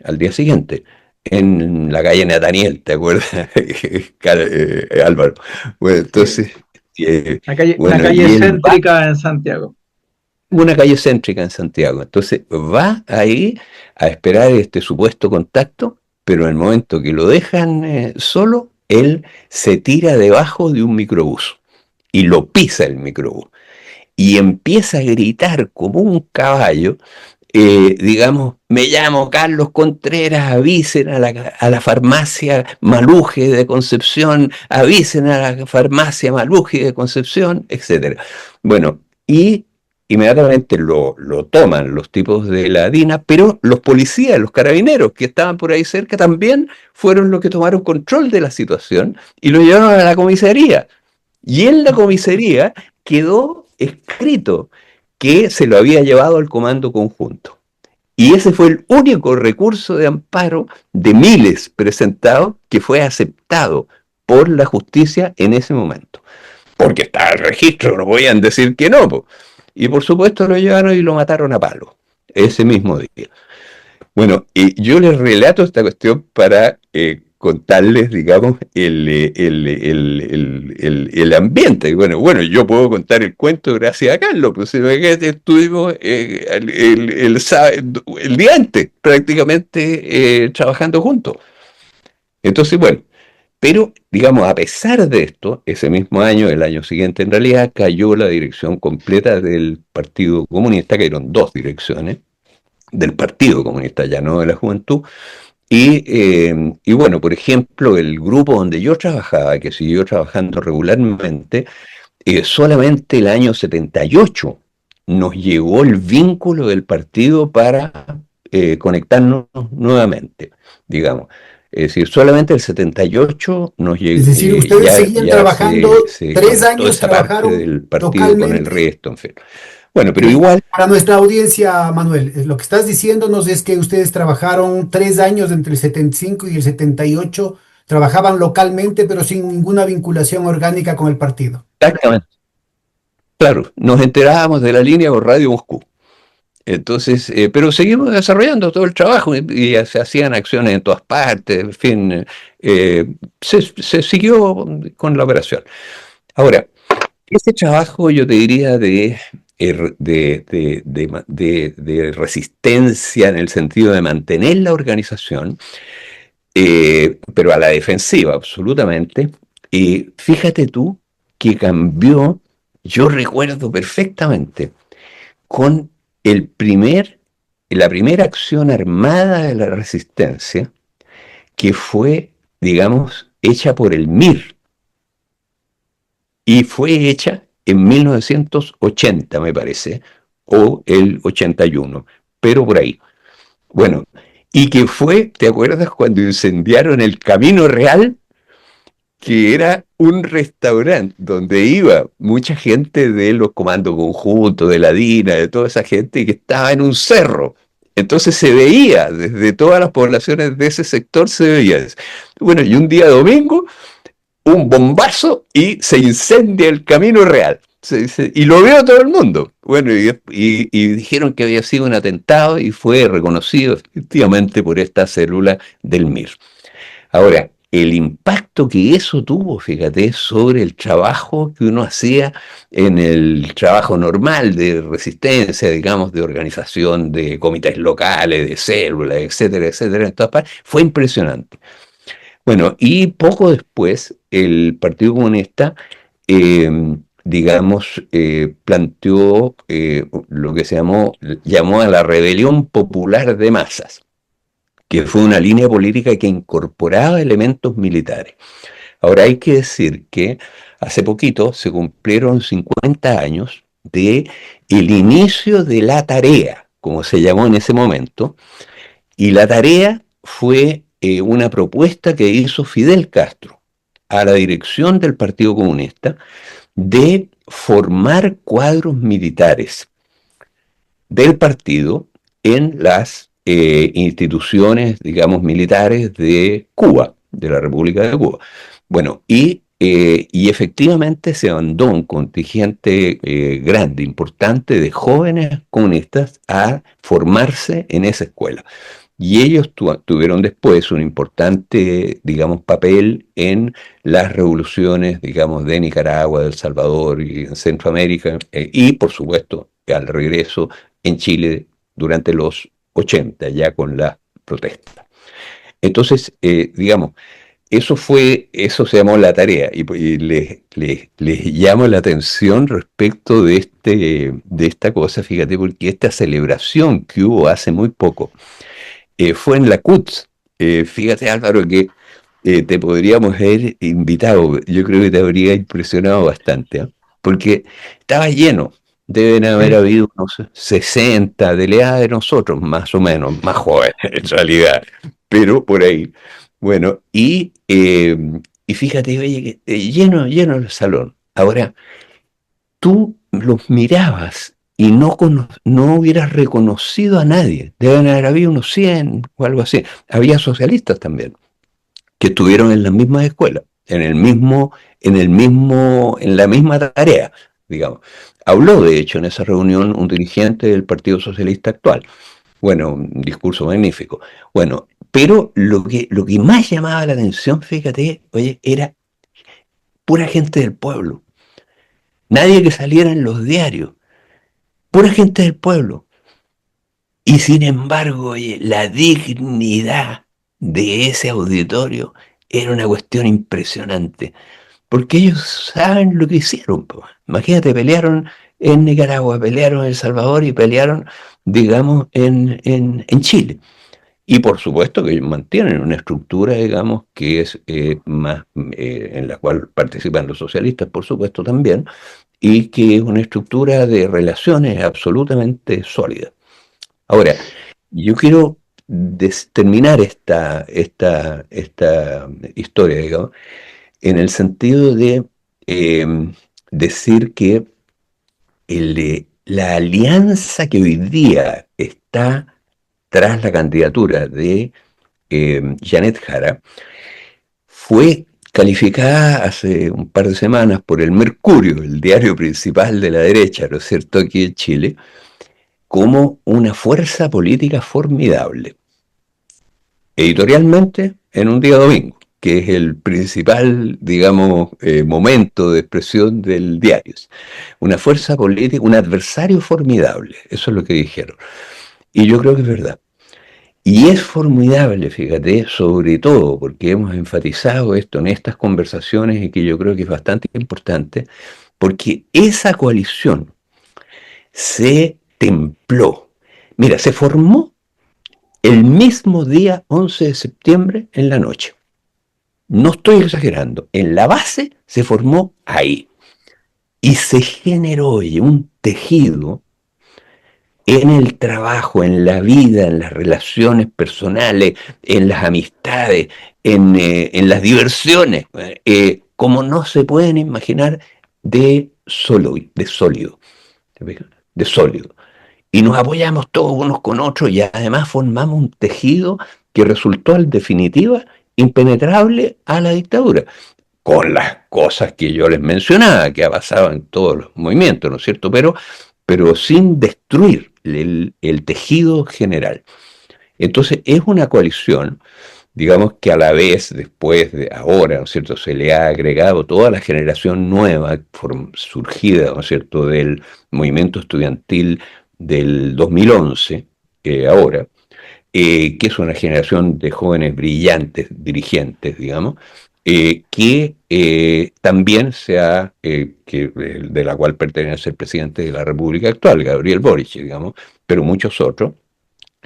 al día siguiente, en la calle Nathaniel, ¿te acuerdas, Álvaro? Bueno, entonces, Una bueno, calle y él va céntrica en Santiago. una calle céntrica en Santiago. Entonces va ahí a esperar este supuesto contacto, pero en el momento que lo dejan solo, él se tira debajo de un microbús y lo pisa el microbús y empieza a gritar como un caballo, digamos, me llamo Carlos Contreras, avisen a la farmacia Maluje de Concepción, avisen a la farmacia Maluje de Concepción, etcétera. Bueno, y inmediatamente lo toman los tipos de la DINA, pero los policías, los carabineros que estaban por ahí cerca también fueron los que tomaron control de la situación y lo llevaron a la comisaría. Y en la comisaría quedó escrito que se lo había llevado al comando conjunto. Y ese fue el único recurso de amparo de miles presentados que fue aceptado por la justicia en ese momento. Porque estaba el registro, no podían decir que no. Po. Y por supuesto lo llevaron y lo mataron a palo ese mismo día. Bueno, y yo les relato esta cuestión para contarles, digamos, el ambiente. Bueno, yo puedo contar el cuento gracias a Carlos, pues estuvimos el día antes prácticamente trabajando juntos. Entonces, bueno, pero, digamos, a pesar de esto, ese mismo año, el año siguiente en realidad, cayó la dirección completa del Partido Comunista, que eran dos direcciones del Partido Comunista, ya no de la Juventud. Y bueno, por ejemplo, el grupo donde yo trabajaba, que siguió trabajando regularmente, solamente el año 78 nos llegó el vínculo del partido para conectarnos nuevamente, digamos. Es decir, solamente el 78 Es decir, ustedes seguían ya trabajando, se 3 años conectó esa parte trabajaron del partido con el localmente. resto, en fin. Bueno, pero igual. Para nuestra audiencia, Manuel, lo que estás diciéndonos es que ustedes trabajaron 3 años entre el 75 y el 78, trabajaban localmente, pero sin ninguna vinculación orgánica con el partido. Exactamente. Claro, nos enterábamos de la línea por Radio Moscú. Entonces, pero seguimos desarrollando todo el trabajo y se hacían acciones en todas partes, en fin, se siguió con la operación. Ahora, ese trabajo yo te diría de resistencia en el sentido de mantener la organización, pero a la defensiva absolutamente, fíjate tú que cambió, yo recuerdo perfectamente, con el la primera acción armada de la resistencia, que fue, digamos, hecha por el MIR, y fue hecha en 1980, me parece, o el 81, pero por ahí. Bueno, y que fue, ¿te acuerdas cuando incendiaron el Camino Real? Que era un restaurante donde iba mucha gente de los comandos conjuntos, de la DINA, de toda esa gente que estaba en un cerro. Entonces se veía, desde todas las poblaciones de ese sector se veía eso. Bueno, y un día domingo, un bombazo y se incendia el Camino Real. Y lo vio todo el mundo. Bueno, y dijeron que había sido un atentado y fue reconocido efectivamente por esta célula del MIR. Ahora, el impacto que eso tuvo, fíjate, sobre el trabajo que uno hacía en el trabajo normal de resistencia, digamos, de organización de comités locales, de células, etcétera, etcétera, en todas partes, fue impresionante. Bueno, y poco después el Partido Comunista, digamos, planteó lo que llamó a la rebelión popular de masas, que fue una línea política que incorporaba elementos militares. Ahora hay que decir que hace poquito se cumplieron 50 años de el inicio de la tarea, como se llamó en ese momento, y la tarea fue una propuesta que hizo Fidel Castro a la dirección del Partido Comunista de formar cuadros militares del partido en las instituciones, digamos, militares de Cuba, de la República de Cuba. Bueno, y efectivamente se mandó un contingente grande, importante, de jóvenes comunistas a formarse en esa escuela. Y ellos tuvieron después un importante, digamos, papel en las revoluciones, digamos, de Nicaragua, de El Salvador y en Centroamérica, y por supuesto al regreso en Chile durante los 80, ya con la protesta. Entonces, digamos, eso se llamó la tarea, y les llamo la atención respecto de esta cosa, fíjate, porque esta celebración que hubo hace muy poco, fue en la CUTS. Fíjate, Álvaro, que te podríamos haber invitado. Yo creo que te habría impresionado bastante, ¿ah? Porque estaba lleno. Deben haber Sí. habido unos 60 de la edad de nosotros, más o menos, más jóvenes en realidad, pero por ahí. Bueno, y fíjate, oye, que, lleno el salón. Ahora, tú los mirabas y no hubieras reconocido a nadie. Deben haber habido unos 100 o algo así. Había socialistas también, que estuvieron en las mismas escuelas, en la misma tarea, digamos. Habló, de hecho, en esa reunión un dirigente del Partido Socialista actual. Bueno, un discurso magnífico. Bueno, pero lo que más llamaba la atención, fíjate, oye, era pura gente del pueblo. Nadie que saliera en los diarios. Pura gente del pueblo. Y sin embargo, oye, la dignidad de ese auditorio era una cuestión impresionante, porque ellos saben lo que hicieron, po. Imagínate, pelearon en Nicaragua, pelearon en El Salvador y pelearon, digamos, en Chile. Y por supuesto que ellos mantienen una estructura, digamos, que es más, en la cual participan los socialistas, por supuesto, también, y que es una estructura de relaciones absolutamente sólida. Ahora, yo quiero terminar esta historia, digamos, en el sentido de decir que la alianza que hoy día está tras la candidatura de Janet Jara fue calificada hace un par de semanas por el Mercurio, el diario principal de la derecha, ¿no es cierto?, aquí en Chile, como una fuerza política formidable. Editorialmente, en un día domingo, que es el principal, digamos, momento de expresión del diario. Una fuerza política, un adversario formidable, eso es lo que dijeron. Y yo creo que es verdad. Y es formidable, fíjate, sobre todo porque hemos enfatizado esto en estas conversaciones y que yo creo que es bastante importante, porque esa coalición se templó. Mira, se formó el mismo día 11 de septiembre en la noche. No estoy exagerando. En la base se formó ahí. Y se generó oye, un tejido en el trabajo, en la vida, en las relaciones personales, en las amistades, en las diversiones, como no se pueden imaginar, de sólido, de sólido. Y nos apoyamos todos unos con otros y además formamos un tejido que resultó en definitiva impenetrable a la dictadura, con las cosas que yo les mencionaba, que ha pasado en todos los movimientos, ¿no es cierto? Pero sin destruir el tejido general. Entonces es una coalición, digamos que a la vez, después de ahora, ¿no es cierto?, se le ha agregado toda la generación nueva surgida, ¿no es cierto?, del movimiento estudiantil del 2011, ahora, que es una generación de jóvenes brillantes, dirigentes, digamos, que también de la cual pertenece el presidente de la República actual, Gabriel Boric, digamos, pero muchos otros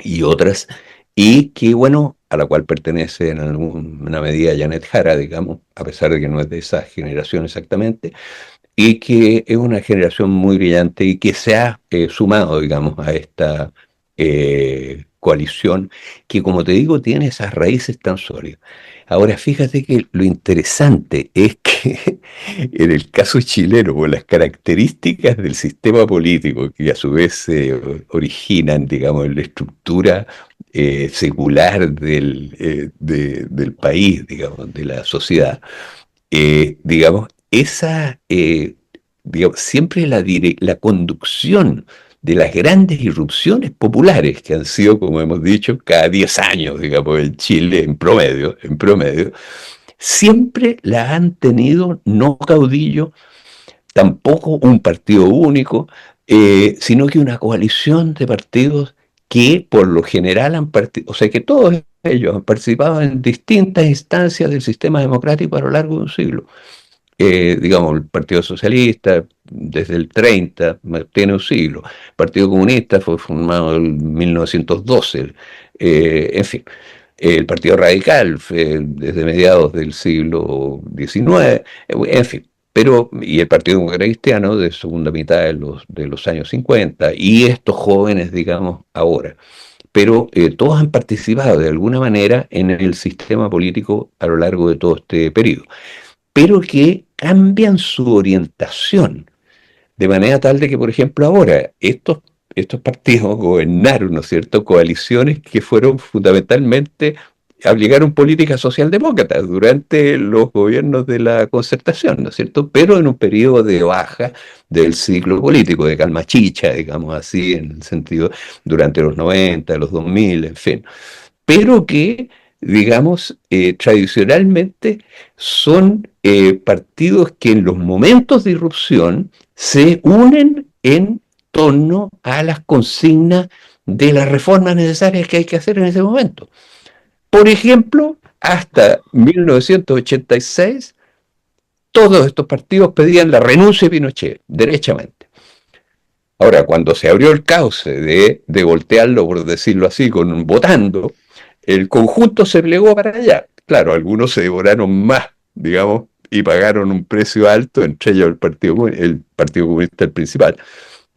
y otras, y que, bueno, a la cual pertenece en alguna medida Janet Jara, digamos, a pesar de que no es de esa generación exactamente, y que es una generación muy brillante y que se ha sumado, digamos, a esta coalición que, como te digo, tiene esas raíces tan sólidas. Ahora, fíjate que lo interesante es que en el caso chileno, por las características del sistema político que a su vez se originan, digamos, en la estructura secular del país, digamos, de la sociedad, digamos, siempre la conducción de las grandes irrupciones populares que han sido, como hemos dicho, cada 10 años, digamos, en Chile en promedio, siempre la han tenido no caudillo, tampoco un partido único, sino que una coalición de partidos que por lo general o sea que todos ellos han participado en distintas instancias del sistema democrático a lo largo de un siglo. Digamos, el Partido Socialista desde el 30 tiene un siglo, el Partido Comunista fue formado en 1912, en fin. El Partido Radical desde mediados del siglo XIX, en fin. Pero, y el Partido Demócrata Cristiano de segunda mitad de los años 50, y estos jóvenes, digamos, ahora. Pero todos han participado de alguna manera en el sistema político a lo largo de todo este periodo, pero que cambian su orientación de manera tal de que, por ejemplo, ahora estos partidos gobernaron, ¿no es cierto?, coaliciones que fueron fundamentalmente, aplicaron políticas socialdemócratas durante los gobiernos de la Concertación, ¿no es cierto?, pero en un periodo de baja del ciclo político, de calma chicha, digamos así, en el sentido, durante los 90, los 2000, en fin, pero que, digamos, tradicionalmente son partidos que en los momentos de irrupción se unen en torno a las consignas de las reformas necesarias que hay que hacer en ese momento. Por ejemplo, hasta 1986, todos estos partidos pedían la renuncia de Pinochet, derechamente. Ahora, cuando se abrió el cauce de voltearlo, por decirlo así, votando, el conjunto se plegó para allá. Claro, algunos se devoraron más, digamos, y pagaron un precio alto, entre ellos el Partido Comunista, el principal.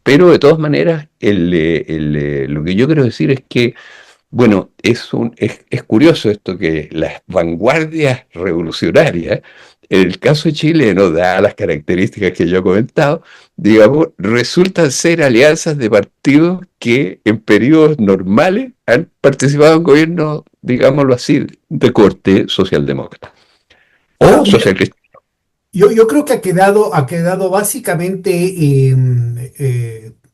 Pero de todas maneras, lo que yo quiero decir es que, bueno, es curioso esto que las vanguardias revolucionarias, en el caso chileno, dadas las características que yo he comentado, digamos, resultan ser alianzas de partidos que en periodos normales han participado en gobiernos, digámoslo así, de corte socialdemócrata Bueno, o socialista. yo creo que ha quedado básicamente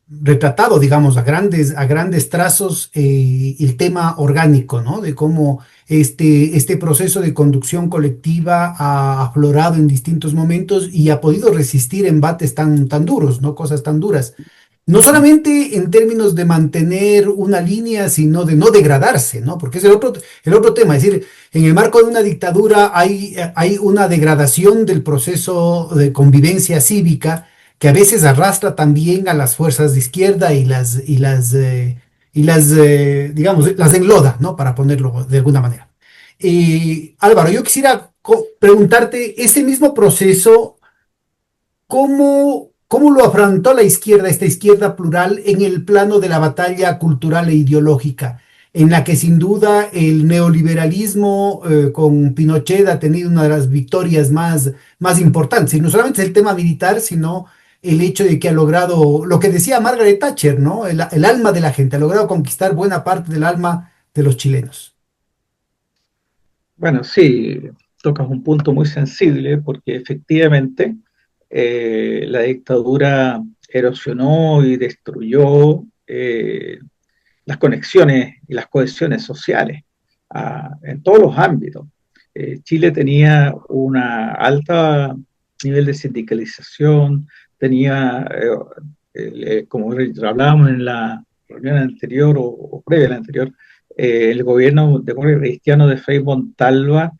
retratado, digamos, a grandes trazos el tema orgánico, ¿no? De cómo este proceso de conducción colectiva ha aflorado en distintos momentos y ha podido resistir embates tan duros, ¿no? Cosas tan duras. No solamente en términos de mantener una línea, sino de no degradarse, ¿no? Porque es el otro tema. Es decir, en el marco de una dictadura hay una degradación del proceso de convivencia cívica que a veces arrastra también a las fuerzas de izquierda y digamos, las enloda, ¿no? Para ponerlo de alguna manera. Álvaro, yo quisiera preguntarte, ese mismo proceso, ¿cómo lo afrontó la izquierda, esta izquierda plural, en el plano de la batalla cultural e ideológica, en la que sin duda el neoliberalismo con Pinochet ha tenido una de las victorias más importantes? Y no solamente el tema militar, sino el hecho de que ha logrado, lo que decía Margaret Thatcher, ¿no? El alma de la gente, ha logrado conquistar buena parte del alma de los chilenos. Bueno, sí, tocas un punto muy sensible porque efectivamente la dictadura erosionó y destruyó las conexiones y las cohesiones sociales en todos los ámbitos. Chile tenía un alto nivel de sindicalización, tenía, como hablábamos en la reunión anterior o previa a la anterior, el gobierno demócrata cristiano de Frei Montalva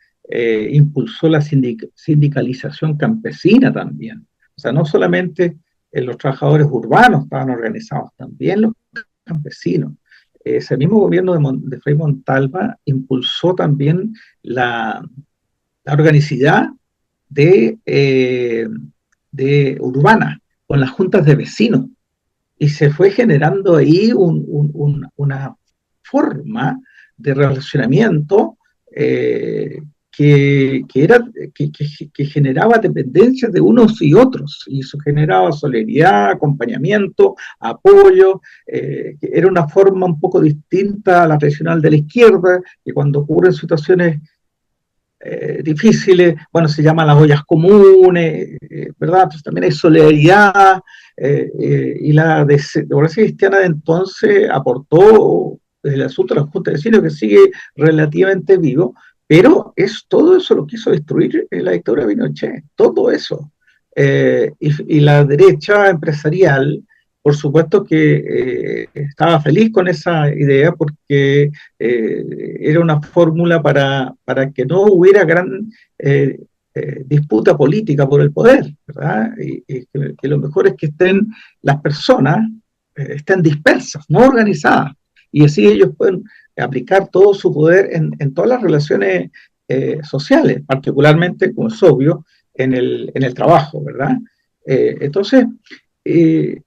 impulsó la sindicalización campesina también. O sea, no solamente los trabajadores urbanos estaban organizados, también los campesinos. Ese mismo gobierno de Frei Montalva impulsó también la organicidad de urbana con las juntas de vecinos y se fue generando ahí una forma de relacionamiento que generaba dependencia de unos y otros, y eso generaba solidaridad, acompañamiento, apoyo, que era una forma un poco distinta a la tradicional de la izquierda, que cuando ocurren situaciones difíciles, bueno, se llaman las ollas comunes, ¿verdad? Entonces también hay solidaridad, y la democracia cristiana de entonces aportó el asunto de la Junta de Vecinos, que sigue relativamente vivo, pero todo eso lo quiso destruir la dictadura de Pinochet, todo eso. Y la derecha empresarial, por supuesto que estaba feliz con esa idea porque era una fórmula para que no hubiera gran disputa política por el poder, ¿verdad? Y que lo mejor es que estén las personas, estén dispersas, no organizadas, y así ellos pueden aplicar todo su poder en todas las relaciones sociales, particularmente, como es obvio, en el trabajo, ¿verdad? Entonces, eh,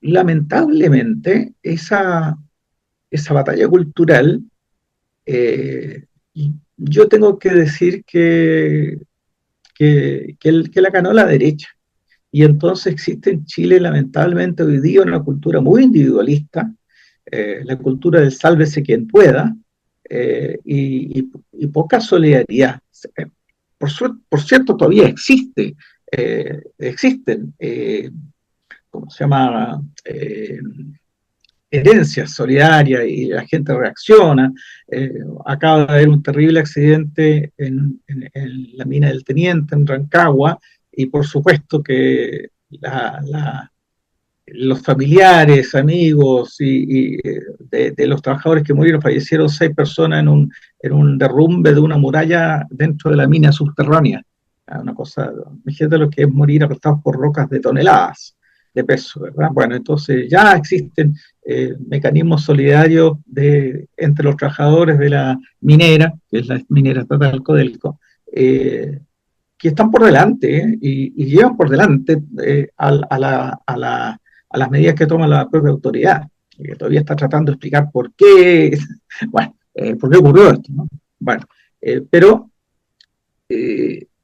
lamentablemente, esa batalla cultural, eh, yo tengo que decir que la ganó la derecha. Y entonces existe en Chile, lamentablemente, hoy día una cultura muy individualista, la cultura del sálvese quien pueda, y poca solidaridad. Por cierto, todavía existen, ¿cómo se llama? Herencias solidarias y la gente reacciona. Acaba de haber un terrible accidente en la mina del Teniente, en Rancagua, y por supuesto que los familiares, amigos de los trabajadores que murieron, fallecieron 6 personas en un derrumbe de una muralla dentro de la mina subterránea. Una cosa, imagínate lo que es morir aplastados por rocas de toneladas de peso, ¿verdad? Bueno, entonces ya existen mecanismos solidarios entre los trabajadores de la minera, que es la minera estatal Codelco, que están por delante, y llevan por delante a las medidas que toma la propia autoridad, que todavía está tratando de explicar por qué, bueno, por qué ocurrió esto, ¿no? Bueno, pero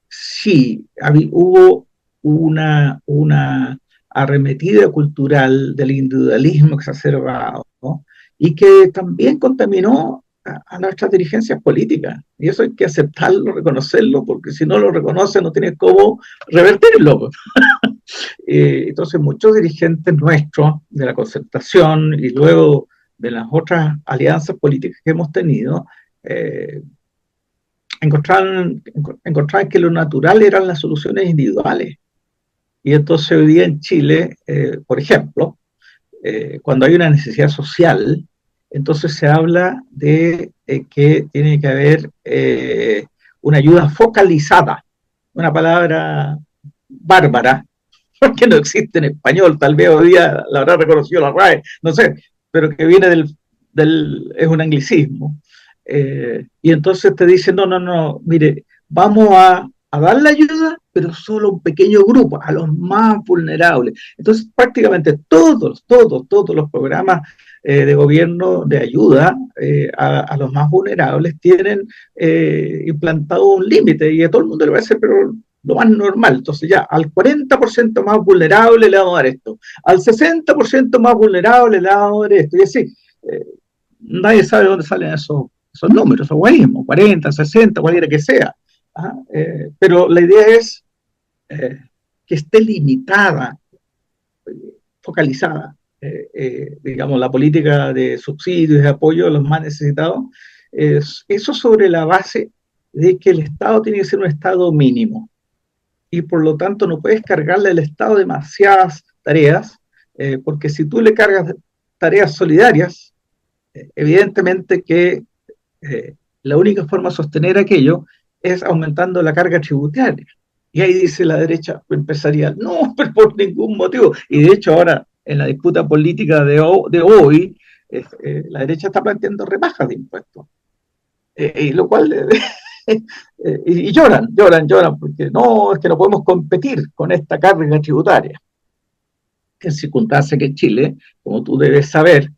sí, hubo una arremetida cultural del individualismo exacerbado, ¿no? Y que también contaminó a nuestras dirigencias políticas. Y eso hay que aceptarlo, reconocerlo, porque si no lo reconoce no tiene cómo revertirlo. Entonces muchos dirigentes nuestros de la concertación y luego de las otras alianzas políticas que hemos tenido, encontraban que lo natural eran las soluciones individuales. Y entonces hoy día en Chile, por ejemplo, cuando hay una necesidad social, entonces se habla de que tiene que haber una ayuda focalizada, una palabra bárbara, porque no existe en español, tal vez hoy día la habrá reconocido la RAE, no sé, pero que viene es un anglicismo. Y entonces te dicen, no, mire, vamos a dar la ayuda, pero solo a un pequeño grupo, a los más vulnerables. Entonces, prácticamente todos los programas de gobierno de ayuda a los más vulnerables tienen implantado un límite, y a todo el mundo le va a decir, pero lo más normal. Entonces ya al 40% más vulnerable le vamos a dar esto, al 60% más vulnerable le vamos a dar esto, y así. Nadie sabe dónde salen esos números, esos guarismos, 40, 60, cualquiera que sea. Pero la idea es que esté limitada, focalizada, digamos, la política de subsidios y de apoyo a los más necesitados, eso sobre la base de que el Estado tiene que ser un Estado mínimo, y por lo tanto no puedes cargarle al Estado demasiadas tareas, porque si tú le cargas tareas solidarias, evidentemente que la única forma de sostener aquello es aumentando la carga tributaria. Y ahí dice la derecha empresarial, no, pero por ningún motivo. Y de hecho ahora, en la disputa política de hoy, la derecha está planteando rebajas de impuestos. Lo cual... y lloran, porque no, es que no podemos competir con esta carga tributaria. En circunstancias que Chile, como tú debes saber,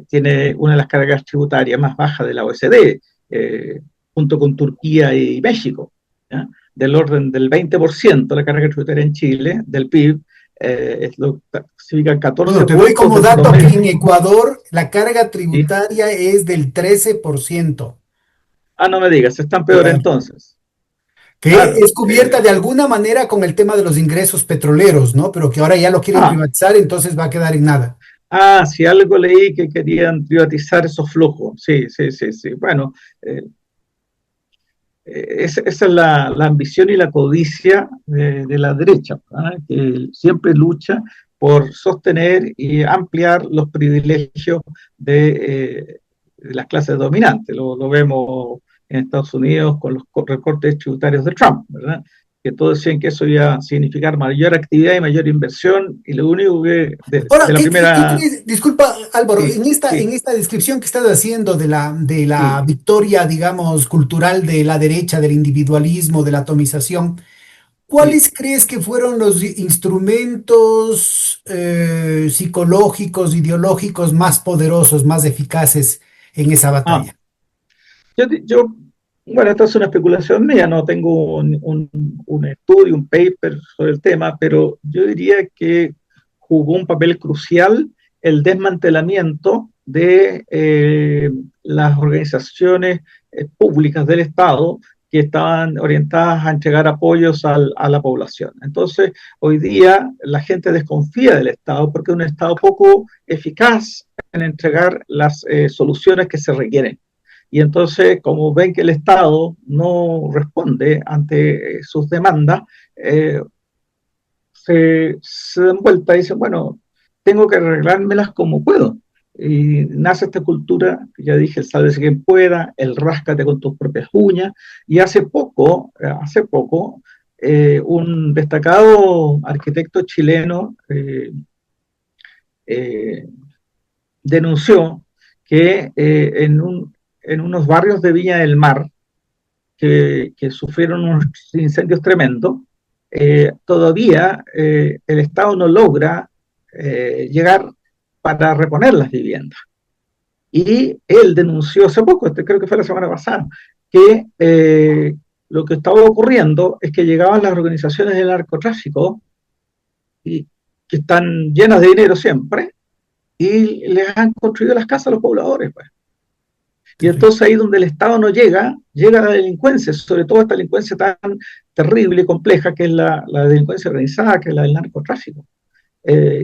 tiene una de las cargas tributarias más bajas de la OECD, junto con Turquía y México, ¿ya? Del orden del 20% la carga tributaria en Chile, del PIB, significa el 14%. Bueno, te doy como dato que en promedio. Ecuador la carga ¿Sí? tributaria es del 13%. Ah, no me digas, están peor Claro. entonces. Que Claro. es cubierta de alguna manera con el tema de los ingresos petroleros, ¿no? Pero que ahora ya lo quieren Ah, privatizar, entonces va a quedar en nada. si algo leí que querían privatizar esos flujos. Sí, sí, sí, sí. Bueno, eh, esa es la ambición y la codicia de la derecha, ¿ah? Que siempre lucha por sostener y ampliar los privilegios de las clases dominantes. Lo vemos en Estados Unidos con los recortes tributarios de Trump, ¿verdad? Que todos decían que eso iba a significar mayor actividad y mayor inversión, y lo único que de Ahora, la ¿qué primera... crees? Disculpa, Álvaro, Sí, en sí, esta descripción que estás haciendo de la sí, victoria, digamos, cultural de la derecha, del individualismo, de la atomización, sí. ¿cuáles crees que fueron los instrumentos psicológicos, ideológicos más poderosos, más eficaces en esa Ah, batalla? yo, bueno, esta es una especulación mía, no tengo un estudio, un paper sobre el tema, pero yo diría que jugó un papel crucial el desmantelamiento de las organizaciones públicas del Estado que estaban orientadas a entregar apoyos a la población. Entonces, hoy día la gente desconfía del Estado porque es un Estado poco eficaz en entregar las soluciones que se requieren. Y entonces, como ven que el Estado no responde ante sus demandas, eh, se dan vuelta y dicen, bueno, tengo que arreglármelas como puedo. Y nace esta cultura, ya dije, el sálvese quien pueda, el ráscate con tus propias uñas. Y hace poco, un destacado arquitecto chileno eh, denunció que en unos barrios de Viña del Mar, que sufrieron unos incendios tremendos, todavía el Estado no logra llegar para reponer las viviendas. Y él denunció hace poco, creo que fue la semana pasada, que lo que estaba ocurriendo es que llegaban las organizaciones del narcotráfico, y, que están llenas de dinero siempre, y les han construido las casas a los pobladores, pues. Y Terrible. entonces ahí donde el Estado no llega, llega la delincuencia, sobre todo esta delincuencia tan terrible y compleja que es la delincuencia organizada, que es la del narcotráfico.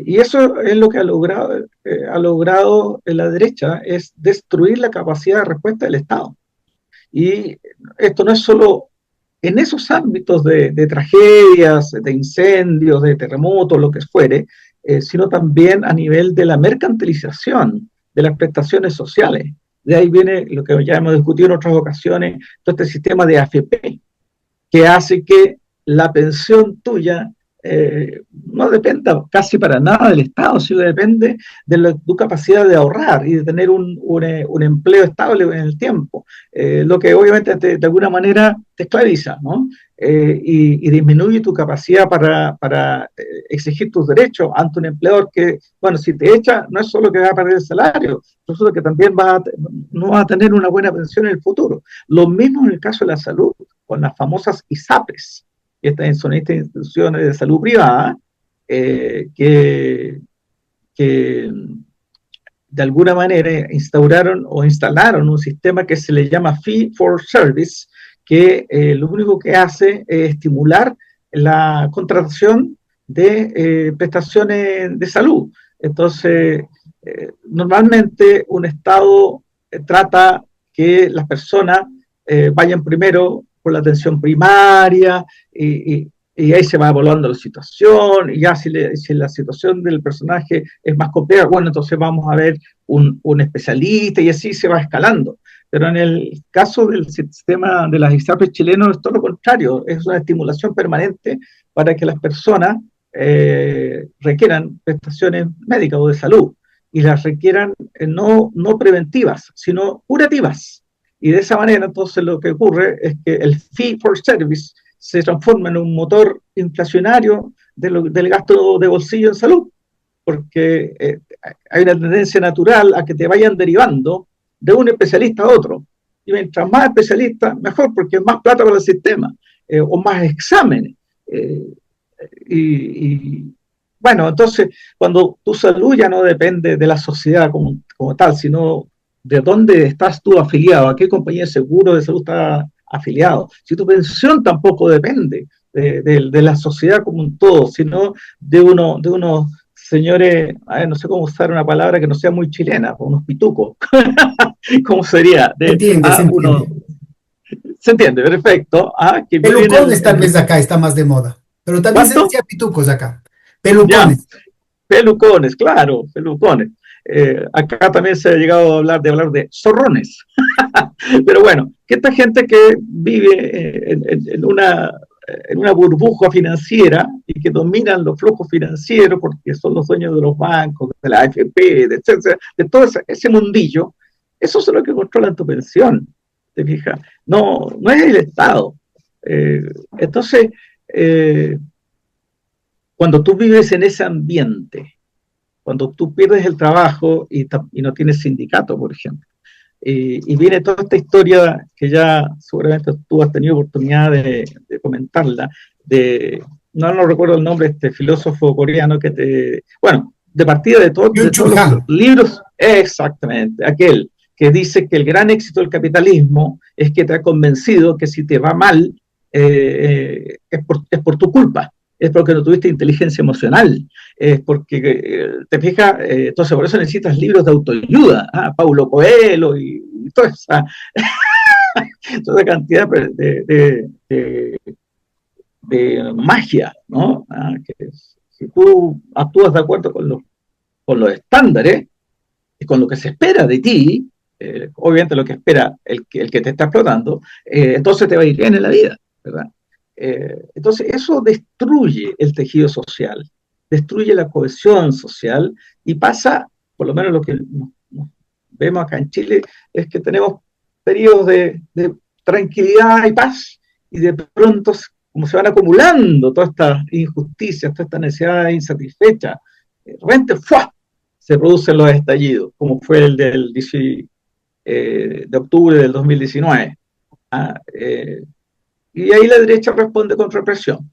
Y eso es lo que ha logrado la derecha, es destruir la capacidad de respuesta del Estado. Y esto no es solo en esos ámbitos de tragedias, de incendios, de terremotos, lo que fuere, sino también a nivel de la mercantilización de las prestaciones sociales. De ahí viene lo que ya hemos discutido en otras ocasiones, todo este sistema de AFP, que hace que la pensión tuya no dependa casi para nada del Estado, sino depende de tu capacidad de ahorrar y de tener un empleo estable en el tiempo, lo que obviamente de alguna manera te esclaviza, ¿no? Y disminuye tu capacidad para exigir tus derechos ante un empleador que, bueno, si te echa, no es solo que va a perder el salario, resulta que también no va a tener una buena pensión en el futuro. Lo mismo en el caso de la salud, con las famosas ISAPRES. Son estas instituciones de salud privada que de alguna manera instauraron o instalaron un sistema que se le llama Fee for Service, que lo único que hace es estimular la contratación de prestaciones de salud. Entonces, normalmente un Estado trata que las personas vayan primero por la atención primaria y ahí se va evaluando la situación, y ya si la situación del personaje es más compleja, bueno, entonces vamos a ver un especialista y así se va escalando. Pero en el caso del sistema de las ISAPRES chilenos es todo lo contrario, es una estimulación permanente para que las personas requieran prestaciones médicas o de salud, y las requieran no preventivas, sino curativas. Y de esa manera, entonces, lo que ocurre es que el fee for service se transforma en un motor inflacionario del gasto de bolsillo en salud, porque hay una tendencia natural a que te vayan derivando de un especialista a otro. Y mientras más especialistas, mejor, porque es más plata para el sistema, o más exámenes. Eh, y, bueno, entonces, cuando tu salud ya no depende de la sociedad como tal, sino de dónde estás tú afiliado, a qué compañía de seguro de salud estás afiliado. Si tu pensión tampoco depende de la sociedad como un todo, sino de unos señores, a ver, no sé cómo usar una palabra que no sea muy chilena, unos pitucos. ¿Cómo sería? Se entiende, se entiende. Se entiende, perfecto. Que viven Pelucones tal vez acá está más de moda, pero también se ¿cuánto? decía pitucos acá. Ya, Pelucones. pelucones, claro, pelucones. Acá también se ha llegado a hablar de zorrones. Pero bueno, que esta gente que vive en una burbuja financiera y que dominan los flujos financieros porque son los dueños de los bancos, de la AFP, etcétera, de todo ese mundillo, eso es lo que controlan tu pensión, ¿te fijas? No, no es el Estado. Entonces, cuando tú vives en ese ambiente, cuando tú pierdes el trabajo y no tienes sindicato, por ejemplo, y viene toda esta historia que ya seguramente tú has tenido oportunidad de comentarla, no recuerdo el nombre de este filósofo coreano bueno, de partida de Byung-Chul todos los Han. libros, exactamente, aquel que dice que el gran éxito del capitalismo es que te ha convencido que si te va mal, es por tu culpa, es porque no tuviste inteligencia emocional, es porque, te fijas, entonces por eso necesitas libros de autoayuda, Paulo Coelho y toda esa cantidad de magia, ¿no? Que si tú actúas de acuerdo con los estándares y con lo que se espera de ti, obviamente lo que espera el que te está explotando, entonces te va a ir bien en la vida, ¿verdad? Entonces eso destruye el tejido social, destruye la cohesión social y pasa, por lo menos lo que nos vemos acá en Chile, es que tenemos periodos de tranquilidad y paz y de pronto, como se van acumulando todas estas injusticias, todas estas necesidades insatisfechas, de repente ¡fua!, se producen los estallidos, como fue el del 10 de octubre del 2019. Y ahí la derecha responde con represión.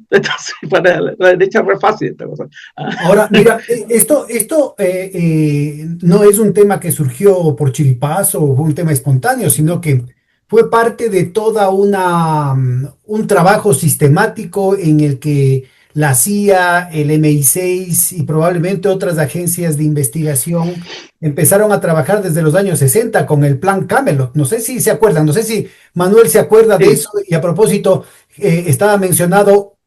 Entonces, para la derecha es re fácil esta cosa. Ahora, mira, esto no es un tema que surgió por chiripazo o fue un tema espontáneo, sino que fue parte de toda un trabajo sistemático en el que la CIA, el MI6 y probablemente otras agencias de investigación empezaron a trabajar desde los años 60 con el Plan Camelot. No sé si se acuerdan, no sé si Manuel se acuerda de Sí, eso y a propósito, estaba mencionado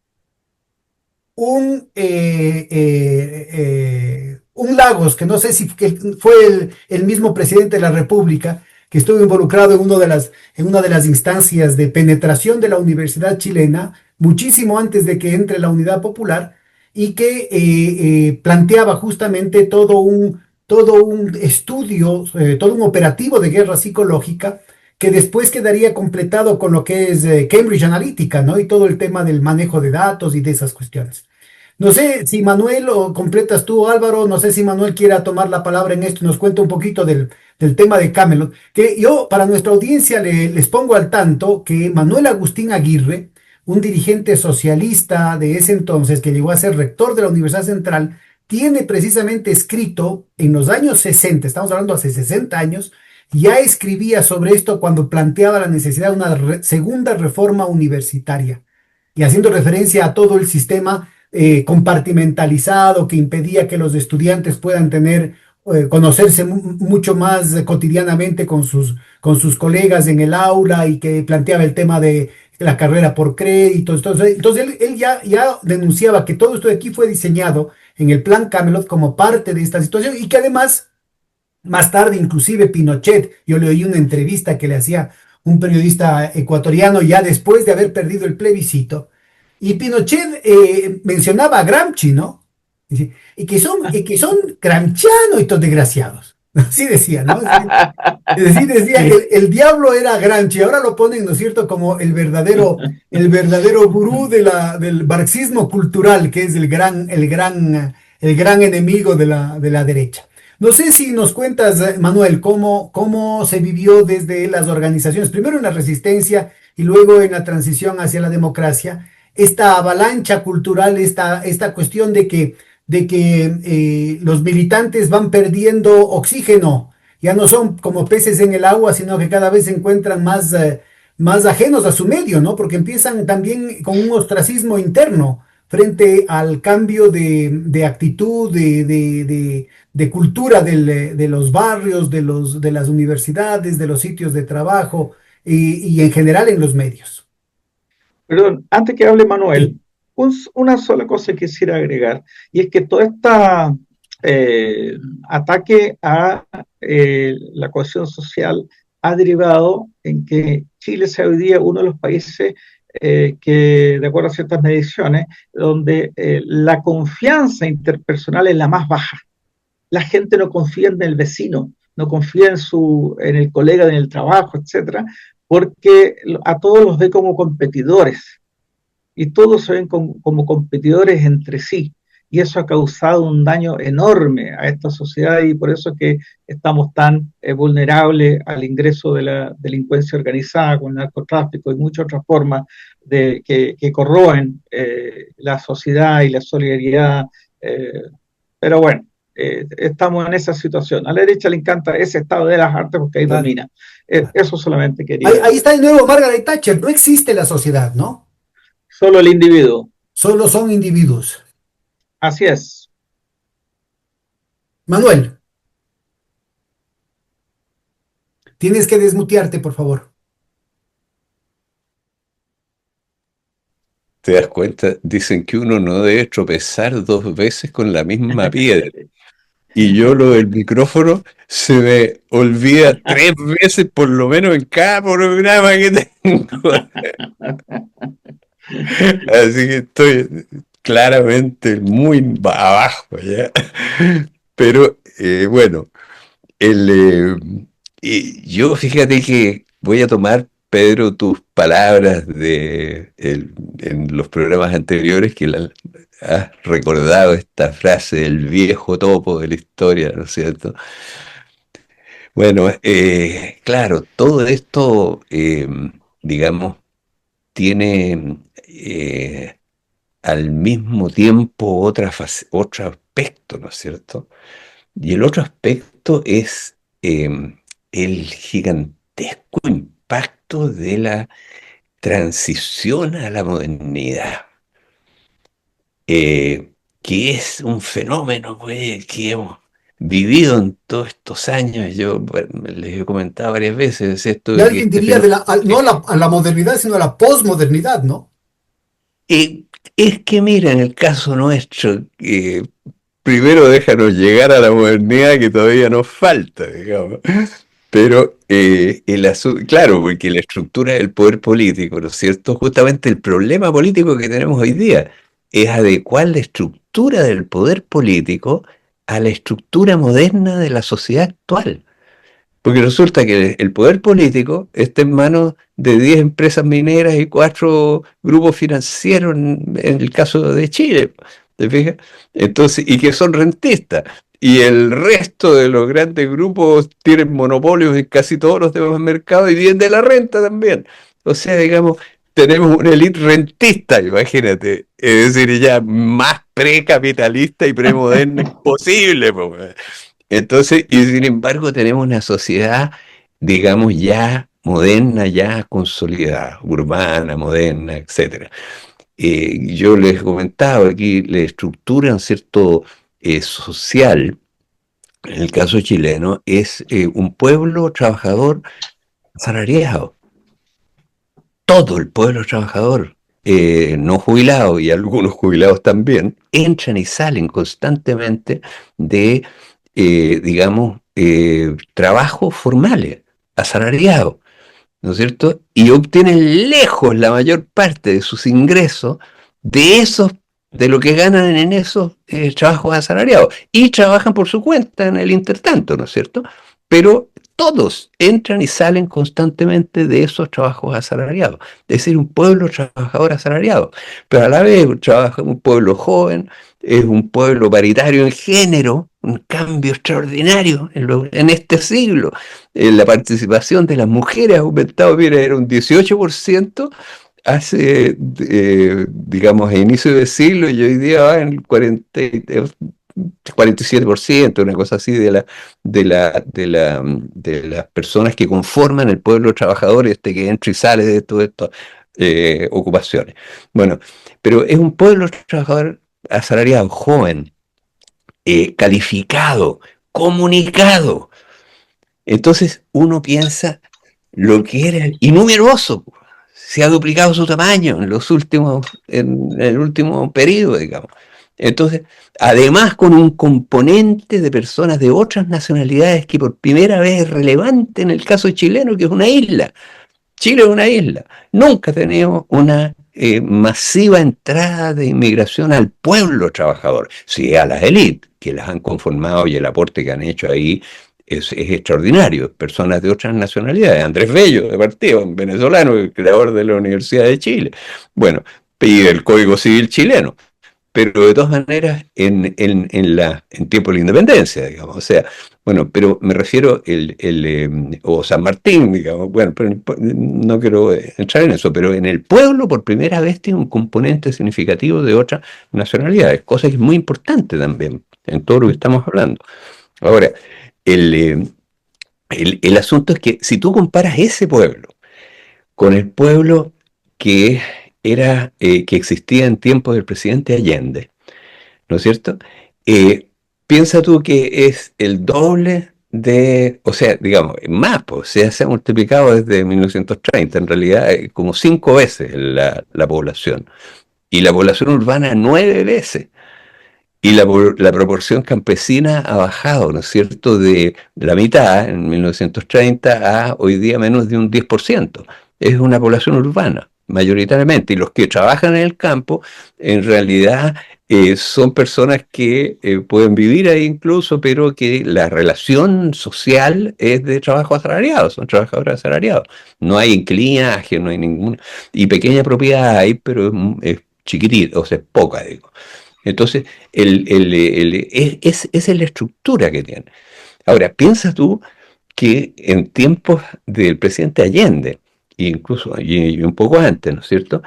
un Lagos, que no sé si fue el mismo presidente de la República, que estuvo involucrado en una de las instancias de penetración de la Universidad chilena, muchísimo antes de que entre la Unidad Popular, y que planteaba justamente todo un estudio, todo un operativo de guerra psicológica, que después quedaría completado con lo que es Cambridge Analytica, ¿no? Y todo el tema del manejo de datos y de esas cuestiones. No sé si Manuel o completas tú, Álvaro, no sé si Manuel quiera tomar la palabra en esto y nos cuenta un poquito del tema de Camelot, que yo para nuestra audiencia les pongo al tanto que Manuel Agustín Aguirre, un dirigente socialista de ese entonces que llegó a ser rector de la Universidad Central, tiene precisamente escrito en los años 60, estamos hablando hace 60 años, ya escribía sobre esto cuando planteaba la necesidad de una segunda reforma universitaria y haciendo referencia a todo el sistema compartimentalizado que impedía que los estudiantes puedan conocerse mucho más cotidianamente con sus colegas en el aula y que planteaba el tema de la carrera por crédito. Entonces él ya denunciaba que todo esto de aquí fue diseñado en el Plan Camelot como parte de esta situación y que además, más tarde, inclusive Pinochet, yo le oí una entrevista que le hacía un periodista ecuatoriano ya después de haber perdido el plebiscito, y Pinochet mencionaba a Gramsci, ¿no? Y que son gramscianos estos desgraciados. Así decía, ¿no? Decía, sí. el diablo era Gramsci, ahora lo ponen, ¿no es cierto?, como el verdadero gurú del marxismo cultural, que es el gran enemigo de la derecha. No sé si nos cuentas, Manuel, cómo se vivió desde las organizaciones, primero en la resistencia y luego en la transición hacia la democracia, esta avalancha cultural, esta cuestión de que los militantes van perdiendo oxígeno, ya no son como peces en el agua, sino que cada vez se encuentran más ajenos a su medio, ¿no? Porque empiezan también con un ostracismo interno frente al cambio de actitud, de cultura de los barrios, de las universidades, de los sitios de trabajo y en general en los medios. Perdón, antes que hable Sí, Manuel, una sola cosa quisiera agregar, y es que todo este ataque a la cohesión social ha derivado en que Chile sea hoy día uno de los países que, de acuerdo a ciertas mediciones, donde la confianza interpersonal es la más baja. La gente no confía en el vecino, no confía en el colega en el trabajo, etcétera, porque a todos los ve como competidores y todos se ven como competidores entre sí. Y eso ha causado un daño enorme a esta sociedad y por eso es que estamos tan vulnerables al ingreso de la delincuencia organizada con el narcotráfico y muchas otras formas que corroen la sociedad y la solidaridad. Eh, pero bueno, estamos en esa situación. A la derecha le encanta ese estado de las artes porque ahí claro, domina. claro. Eso solamente Ahí quería. está el nuevo Margaret Thatcher. No existe la sociedad, ¿no? Solo el individuo. Solo son individuos. Así es. Manuel, tienes que desmutearte, por favor. ¿Te das cuenta? Dicen que uno no debe tropezar dos veces con la misma piedra. Y yo lo del micrófono se me olvida tres veces por lo menos en cada programa que tengo. Así que estoy claramente muy abajo ya. Pero bueno, el, y yo fíjate que voy a tomar, Pedro, tus palabras en los programas anteriores que has recordado esta frase del viejo topo de la historia, ¿no es cierto? Bueno, claro, todo esto, digamos, tiene al mismo tiempo otro aspecto, ¿no es cierto? Y el otro aspecto es el gigantesco impacto de la transición a la modernidad, eh, que es un fenómeno pues, que hemos vivido en todos estos años. Yo bueno, les he comentado varias veces esto Y de que alguien este diría fenómeno... no a la modernidad, sino a la posmodernidad, ¿no? Es que mira, en el caso nuestro, primero déjanos llegar a la modernidad que todavía nos falta, digamos. Pero claro, porque la estructura del poder político, ¿no es cierto? Justamente el problema político que tenemos hoy día es adecuar la estructura del poder político a la estructura moderna de la sociedad actual. Porque resulta que el poder político está en manos de 10 empresas mineras y 4 grupos financieros en el caso de Chile, ¿te fijas? Entonces, y que son rentistas. Y el resto de los grandes grupos tienen monopolios en casi todos los demás mercados y viven de la renta también. O sea, digamos, tenemos una élite rentista, imagínate. Es decir, ya más precapitalista y premoderna imposible, pues. Entonces, y sin embargo tenemos una sociedad, digamos, ya moderna, ya consolidada, urbana, moderna, etcétera. Yo les comentaba aquí, la estructura, cierto, social, en el caso chileno, es un pueblo trabajador asalariado. Todo el pueblo trabajador, no jubilado y algunos jubilados también, entran y salen constantemente de, digamos, trabajos formales, asalariados, ¿no es cierto? Y obtienen lejos la mayor parte de sus ingresos de esos, de lo que ganan en esos trabajos asalariados. Y trabajan por su cuenta en el intertanto, ¿no es cierto? Pero todos entran y salen constantemente de esos trabajos asalariados. Es decir, un pueblo trabajador asalariado. Pero a la vez trabaja un pueblo joven, es un pueblo paritario en género, un cambio extraordinario en este siglo. La participación de las mujeres ha aumentado, mira, era un 18% hace, digamos, a inicio del siglo y hoy día va en el 40, 47%, una cosa así de las personas que conforman el pueblo trabajador, que entra y sale de todas estas ocupaciones. Bueno, pero es un pueblo trabajador asalariado, joven, calificado, comunicado. Entonces uno piensa lo que era y numeroso. Se ha duplicado su tamaño en el último periodo, digamos. Entonces, además con un componente de personas de otras nacionalidades que por primera vez es relevante en el caso chileno, que es una isla. Chile es una isla. Nunca ha tenido una masiva entrada de inmigración al pueblo trabajador. Sí, a las élites que las han conformado y el aporte que han hecho ahí es extraordinario. Personas de otras nacionalidades. Andrés Bello, de partida, un venezolano, el creador de la Universidad de Chile. Bueno, y el Código Civil chileno. Pero de todas maneras en tiempo de la independencia, digamos. O sea, bueno, pero me refiero o San Martín, digamos, bueno, pero no quiero entrar en eso, pero en el pueblo por primera vez tiene un componente significativo de otras nacionalidades, cosa que es muy importante también en todo lo que estamos hablando. Ahora, el asunto es que si tú comparas ese pueblo con el pueblo que que existía en tiempos del presidente Allende, ¿no es cierto? Eh, Piensa tú que es el doble o sea, digamos, más, pues, se ha multiplicado desde 1930, en realidad, como 5 veces la población, y la población urbana 9 veces. Y la proporción campesina ha bajado, ¿no es cierto?, de la mitad en 1930 a hoy día menos de un 10%. Es una población urbana, mayoritariamente. Y los que trabajan en el campo, en realidad, son personas que pueden vivir ahí incluso, pero que la relación social es de trabajo asalariado, son trabajadores asalariados. No hay inclinaje, no hay ninguna. Y pequeña propiedad hay, pero es chiquitita, o sea, es poca, digo. Entonces, esa es la estructura que tiene. Ahora, piensa tú que en tiempos del presidente Allende, incluso y un poco antes, ¿no es cierto?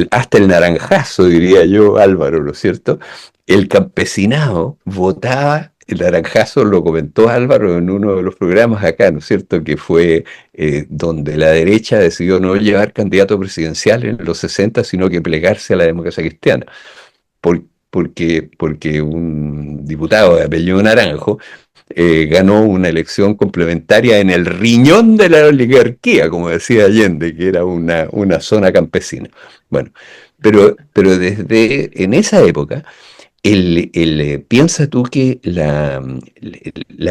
Hasta el naranjazo, diría yo, Álvaro, ¿no es cierto? El campesinado votaba, el naranjazo lo comentó Álvaro en uno de los programas acá, ¿no es cierto? Que fue donde la derecha decidió no llevar candidato presidencial en los 60, sino que plegarse a la democracia cristiana porque un diputado de apellido Naranjo ganó una elección complementaria en el riñón de la oligarquía, como decía Allende, que era una zona campesina. Bueno, pero desde en esa época, piensa tú que la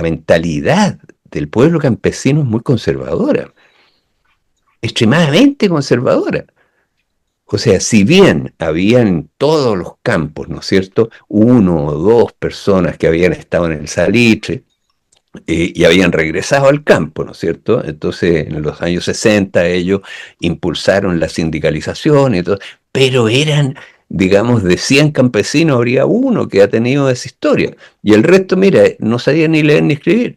mentalidad del pueblo campesino es muy conservadora, extremadamente conservadora. O sea, si bien había en todos los campos, ¿no es cierto?, 1 o 2 personas que habían estado en el salitre y habían regresado al campo, ¿no es cierto? Entonces, en los años 60 ellos impulsaron la sindicalización y todo, pero eran, digamos, de 100 campesinos habría uno que ha tenido esa historia. Y el resto, mira, no sabían ni leer ni escribir.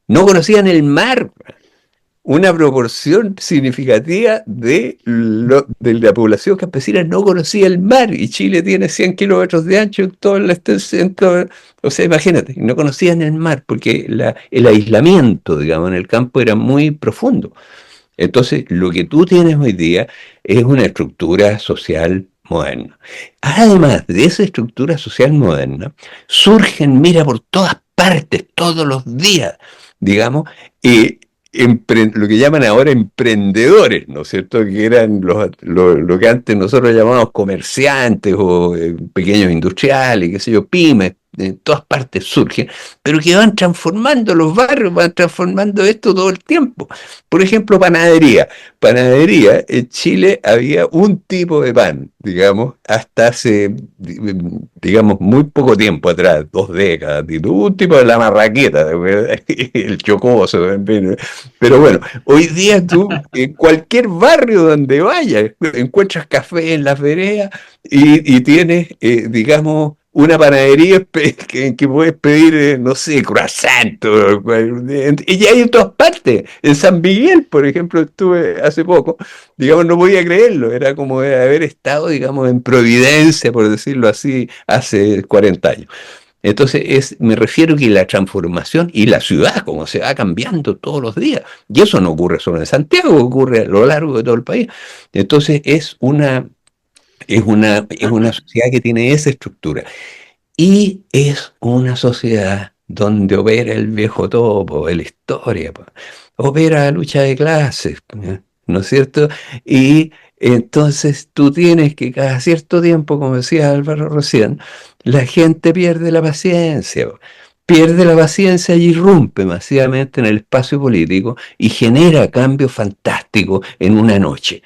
No conocían el mar, una proporción significativa de la población campesina no conocía el mar, y Chile tiene 100 kilómetros de ancho en toda la extensión, o sea, imagínate, no conocían el mar porque el aislamiento, digamos, en el campo era muy profundo. Entonces, lo que tú tienes hoy día es una estructura social moderna. Además de esa estructura social moderna, surgen, mira, por todas partes, todos los días, digamos, lo que llaman ahora emprendedores, ¿no es cierto? Que eran lo que antes nosotros llamábamos comerciantes o pequeños industriales, qué sé yo, pymes, en todas partes surgen, pero que van transformando los barrios, van transformando esto todo el tiempo. Por ejemplo, panadería. Panadería, en Chile había un tipo de pan, digamos, hasta hace, digamos, muy poco tiempo atrás, 2 décadas, un tipo de la marraqueta, el chocoso, en fin. Pero bueno, hoy día tú, en cualquier barrio donde vayas, encuentras café en las veredas y tienes, digamos, una panadería que puedes pedir, no sé, croissant, y hay en todas partes. En San Miguel, por ejemplo, estuve hace poco, digamos, no podía creerlo, era como de haber estado, digamos, en Providencia, por decirlo así, hace 40 años. Entonces, me refiero que la transformación y la ciudad, como se va cambiando todos los días, y eso no ocurre solo en Santiago, ocurre a lo largo de todo el país. Entonces, es una sociedad que tiene esa estructura. Y es una sociedad donde opera el viejo topo, la historia, po. Opera la lucha de clases, ¿no es cierto? Y entonces tú tienes que cada cierto tiempo, como decía Álvaro recién, la gente pierde la paciencia, po. Pierde la paciencia y irrumpe masivamente en el espacio político y genera cambios fantásticos en una noche.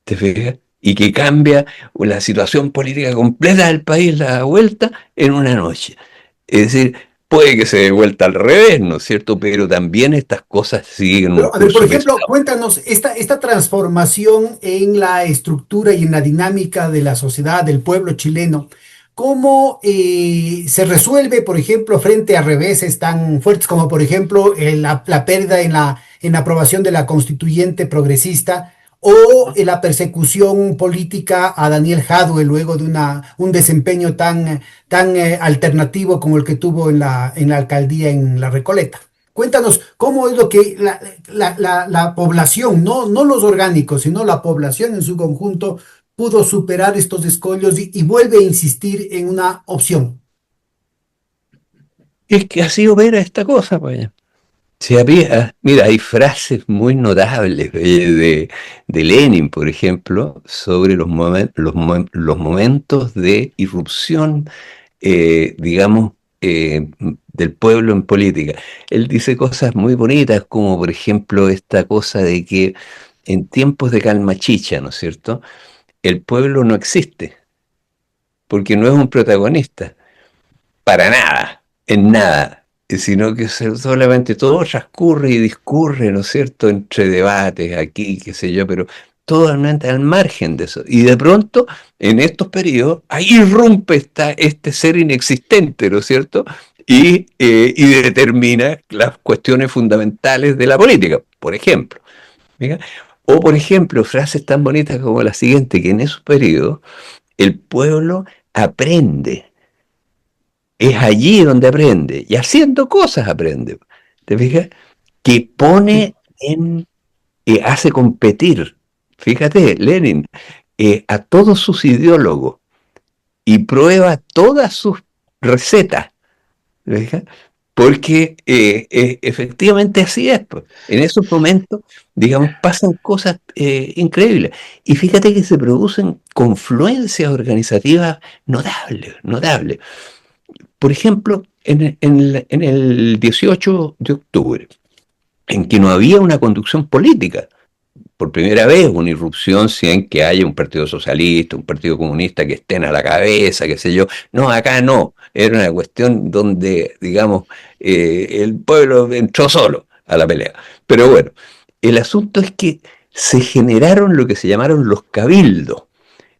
¿Te fijas? Y que cambia la situación política completa del país, la da vuelta en una noche. Es decir, puede que se dé vuelta al revés, ¿no es cierto? Pero también estas cosas siguen un Pero, a ver, por curso que es ejemplo, cuéntanos esta transformación en la estructura y en la dinámica de la sociedad, del pueblo chileno. ¿Cómo se resuelve, por ejemplo, frente a reveses tan fuertes como, por ejemplo, la pérdida en la aprobación de la constituyente progresista o la persecución política a Daniel Jadue luego de un desempeño tan alternativo como el que tuvo en la alcaldía en La Recoleta? Cuéntanos cómo es lo que la población, no los orgánicos, sino la población en su conjunto pudo superar estos escollos y vuelve a insistir en una opción. Es que así opera esta cosa, pues. Si había, mira, hay frases muy notables de Lenin, por ejemplo, sobre los momentos de irrupción, digamos, del pueblo en política. Él dice cosas muy bonitas, como por ejemplo esta cosa de que en tiempos de calma chicha, ¿no es cierto? El pueblo no existe, porque no es un protagonista para nada, en nada, sino que solamente todo transcurre y discurre, ¿no es cierto?, entre debates aquí, qué sé yo, pero totalmente al margen de eso. Y de pronto, en estos periodos, ahí irrumpe este ser inexistente, ¿no es cierto?, y determina las cuestiones fundamentales de la política, por ejemplo. ¿Venga? O, por ejemplo, frases tan bonitas como la siguiente, que en esos periodos el pueblo aprende, es allí donde aprende, y haciendo cosas aprende. ¿Te fijas? Que pone hace competir, fíjate, Lenin, a todos sus ideólogos y prueba todas sus recetas. ¿Te fijas? Porque efectivamente así es, pues. En esos momentos, digamos, pasan cosas increíbles. Y fíjate que se producen confluencias organizativas notables, notables. Por ejemplo, en el 18 de octubre, en que no había una conducción política, por primera vez una irrupción sin que haya un partido socialista, un partido comunista que estén a la cabeza, qué sé yo. No, acá no. Era una cuestión donde, digamos, el pueblo entró solo a la pelea. Pero bueno, el asunto es que se generaron lo que se llamaron los cabildos,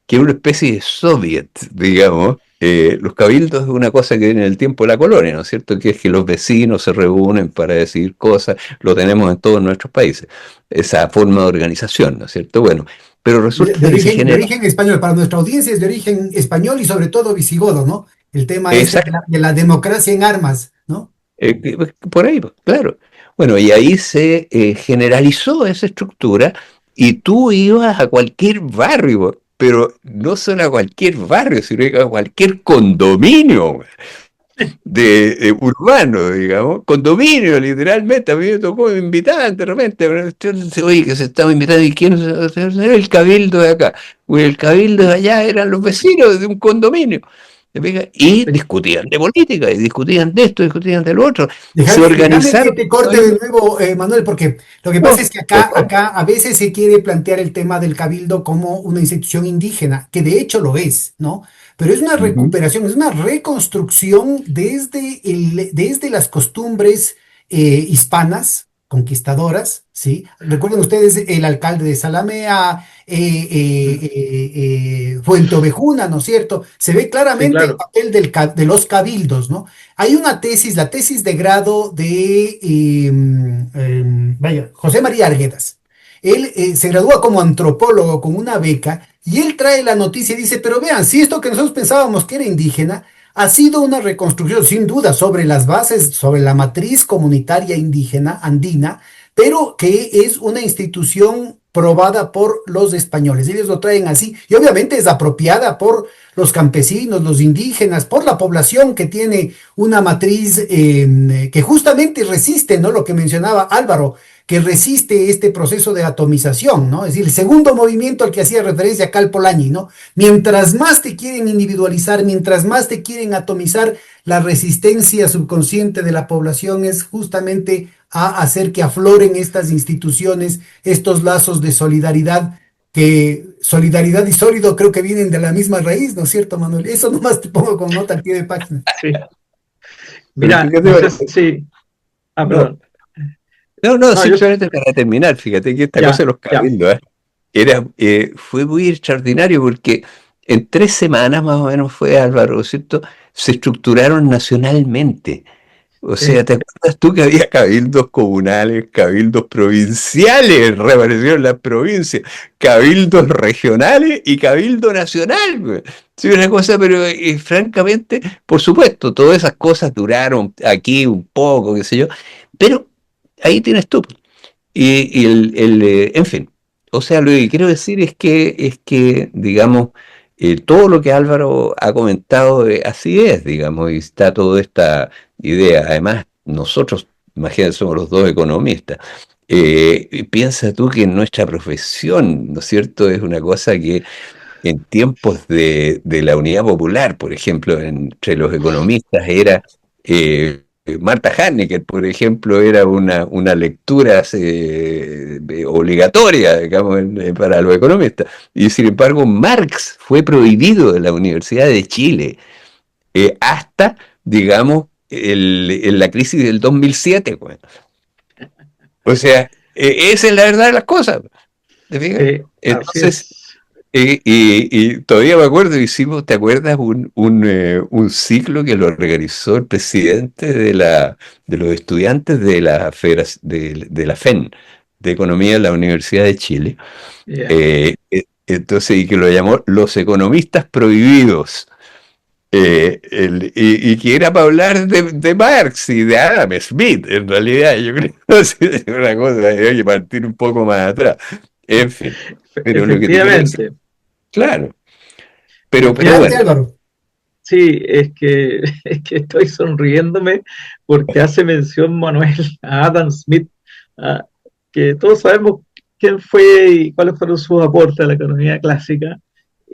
que es una especie de soviet, digamos. Los cabildos es una cosa que viene en el tiempo de la colonia, ¿no es cierto? Que es que los vecinos se reúnen para decidir cosas, lo tenemos en todos nuestros países, esa forma de organización, ¿no es cierto? Bueno, pero resulta que se De genera. origen español, para nuestra audiencia es de origen español y sobre todo visigodo, ¿no? El tema este Exacto, de la democracia en armas, ¿no? por ahí, pues, claro. Bueno, y ahí se generalizó esa estructura y tú ibas a cualquier barrio, pero no solo a cualquier barrio, sino que a cualquier condominio de urbano, digamos, condominio, literalmente. A mí me tocó, me invitaban de repente, pero oye, que se estaba invitando, ¿y quién era el cabildo de acá? Pues el cabildo de allá eran los vecinos de un condominio. ¿Te fijas? Y discutían de política, y discutían de esto, discutían de lo otro. Se Déjame que organizaron. te corte de nuevo, Manuel, porque lo que pasa No, es que por favor. acá a veces se quiere plantear el tema del cabildo como una institución indígena, que de hecho lo es, ¿no? Pero es una Ujú. recuperación, es una reconstrucción desde las costumbres hispanas, conquistadoras, ¿sí? Recuerden ustedes el alcalde de Salamea, Fuenteovejuna, ¿no es cierto? Se ve Sí, claramente el claro. papel de los cabildos, ¿no? Hay una tesis, la tesis de grado de, vaya, José María Arguedas. Él se gradúa como antropólogo con una beca y él trae la noticia y dice, pero vean, si esto que nosotros pensábamos que era indígena, ha sido una reconstrucción sin duda sobre las bases, sobre la matriz comunitaria indígena andina, pero que es una institución probada por los españoles. Ellos lo traen así y obviamente es apropiada por los campesinos, los indígenas, por la población que tiene una matriz que justamente resiste, ¿no? Lo que mencionaba Álvaro, que resiste este proceso de atomización, ¿no? Es decir, el segundo movimiento al que hacía referencia Cal Polanyi, ¿no? Mientras más te quieren individualizar, mientras más te quieren atomizar, la resistencia subconsciente de la población es justamente a hacer que afloren estas instituciones, estos lazos de solidaridad, que solidaridad y sólido creo que vienen de la misma raíz, ¿no es cierto, Manuel? Eso nomás te pongo con nota al pie de página. Sí. Pero Mira, fíjate, no sé si... Ah, no, perdón. no, No, yo... simplemente para terminar, fíjate que esta cosa Ya, de los ya. cabildos, fue muy extraordinario porque en 3 semanas más o menos fue Álvaro, ¿cierto? Se estructuraron nacionalmente. O sea, Sí. ¿te acuerdas tú que había cabildos comunales, cabildos provinciales, reaparecieron las provincias, cabildos regionales y cabildo nacional, güey? Sí, una cosa, pero francamente, por supuesto, todas esas cosas duraron aquí un poco, qué sé yo, pero ahí tienes tú. Y en fin, o sea, lo que quiero decir es que digamos, todo lo que Álvaro ha comentado, así es, digamos, y está toda esta idea. Además, nosotros, imagínate, somos los dos economistas. Y piensa tú que nuestra profesión, ¿no es cierto?, es una cosa que en tiempos de la Unidad Popular, por ejemplo, entre los economistas era Marta Hanecker, por ejemplo, era una lectura obligatoria, digamos, para los economistas. Y sin embargo, Marx fue prohibido de la Universidad de Chile hasta, digamos, en la crisis del 2007. Pues. O sea, esa es la verdad de las cosas. ¿Te fijas? Sí, así Entonces, es. y todavía me acuerdo, hicimos, ¿te acuerdas? Un ciclo que lo organizó el presidente de los estudiantes de la de la FEN, de Economía de la Universidad de Chile. Ya. Entonces, y que lo llamó Los Economistas Prohibidos. Y que era para hablar de Marx y de Adam Smith, en realidad, yo creo que es una cosa, hay que partir un poco más atrás. En fin, pero lo que te quiero decir, Efectivamente. claro, pero Adelante, bueno, Álvaro. Sí, es que, es que estoy sonriéndome porque hace mención Manuel a Adam Smith, ah, que todos sabemos quién fue y cuáles fueron sus aportes a la economía clásica.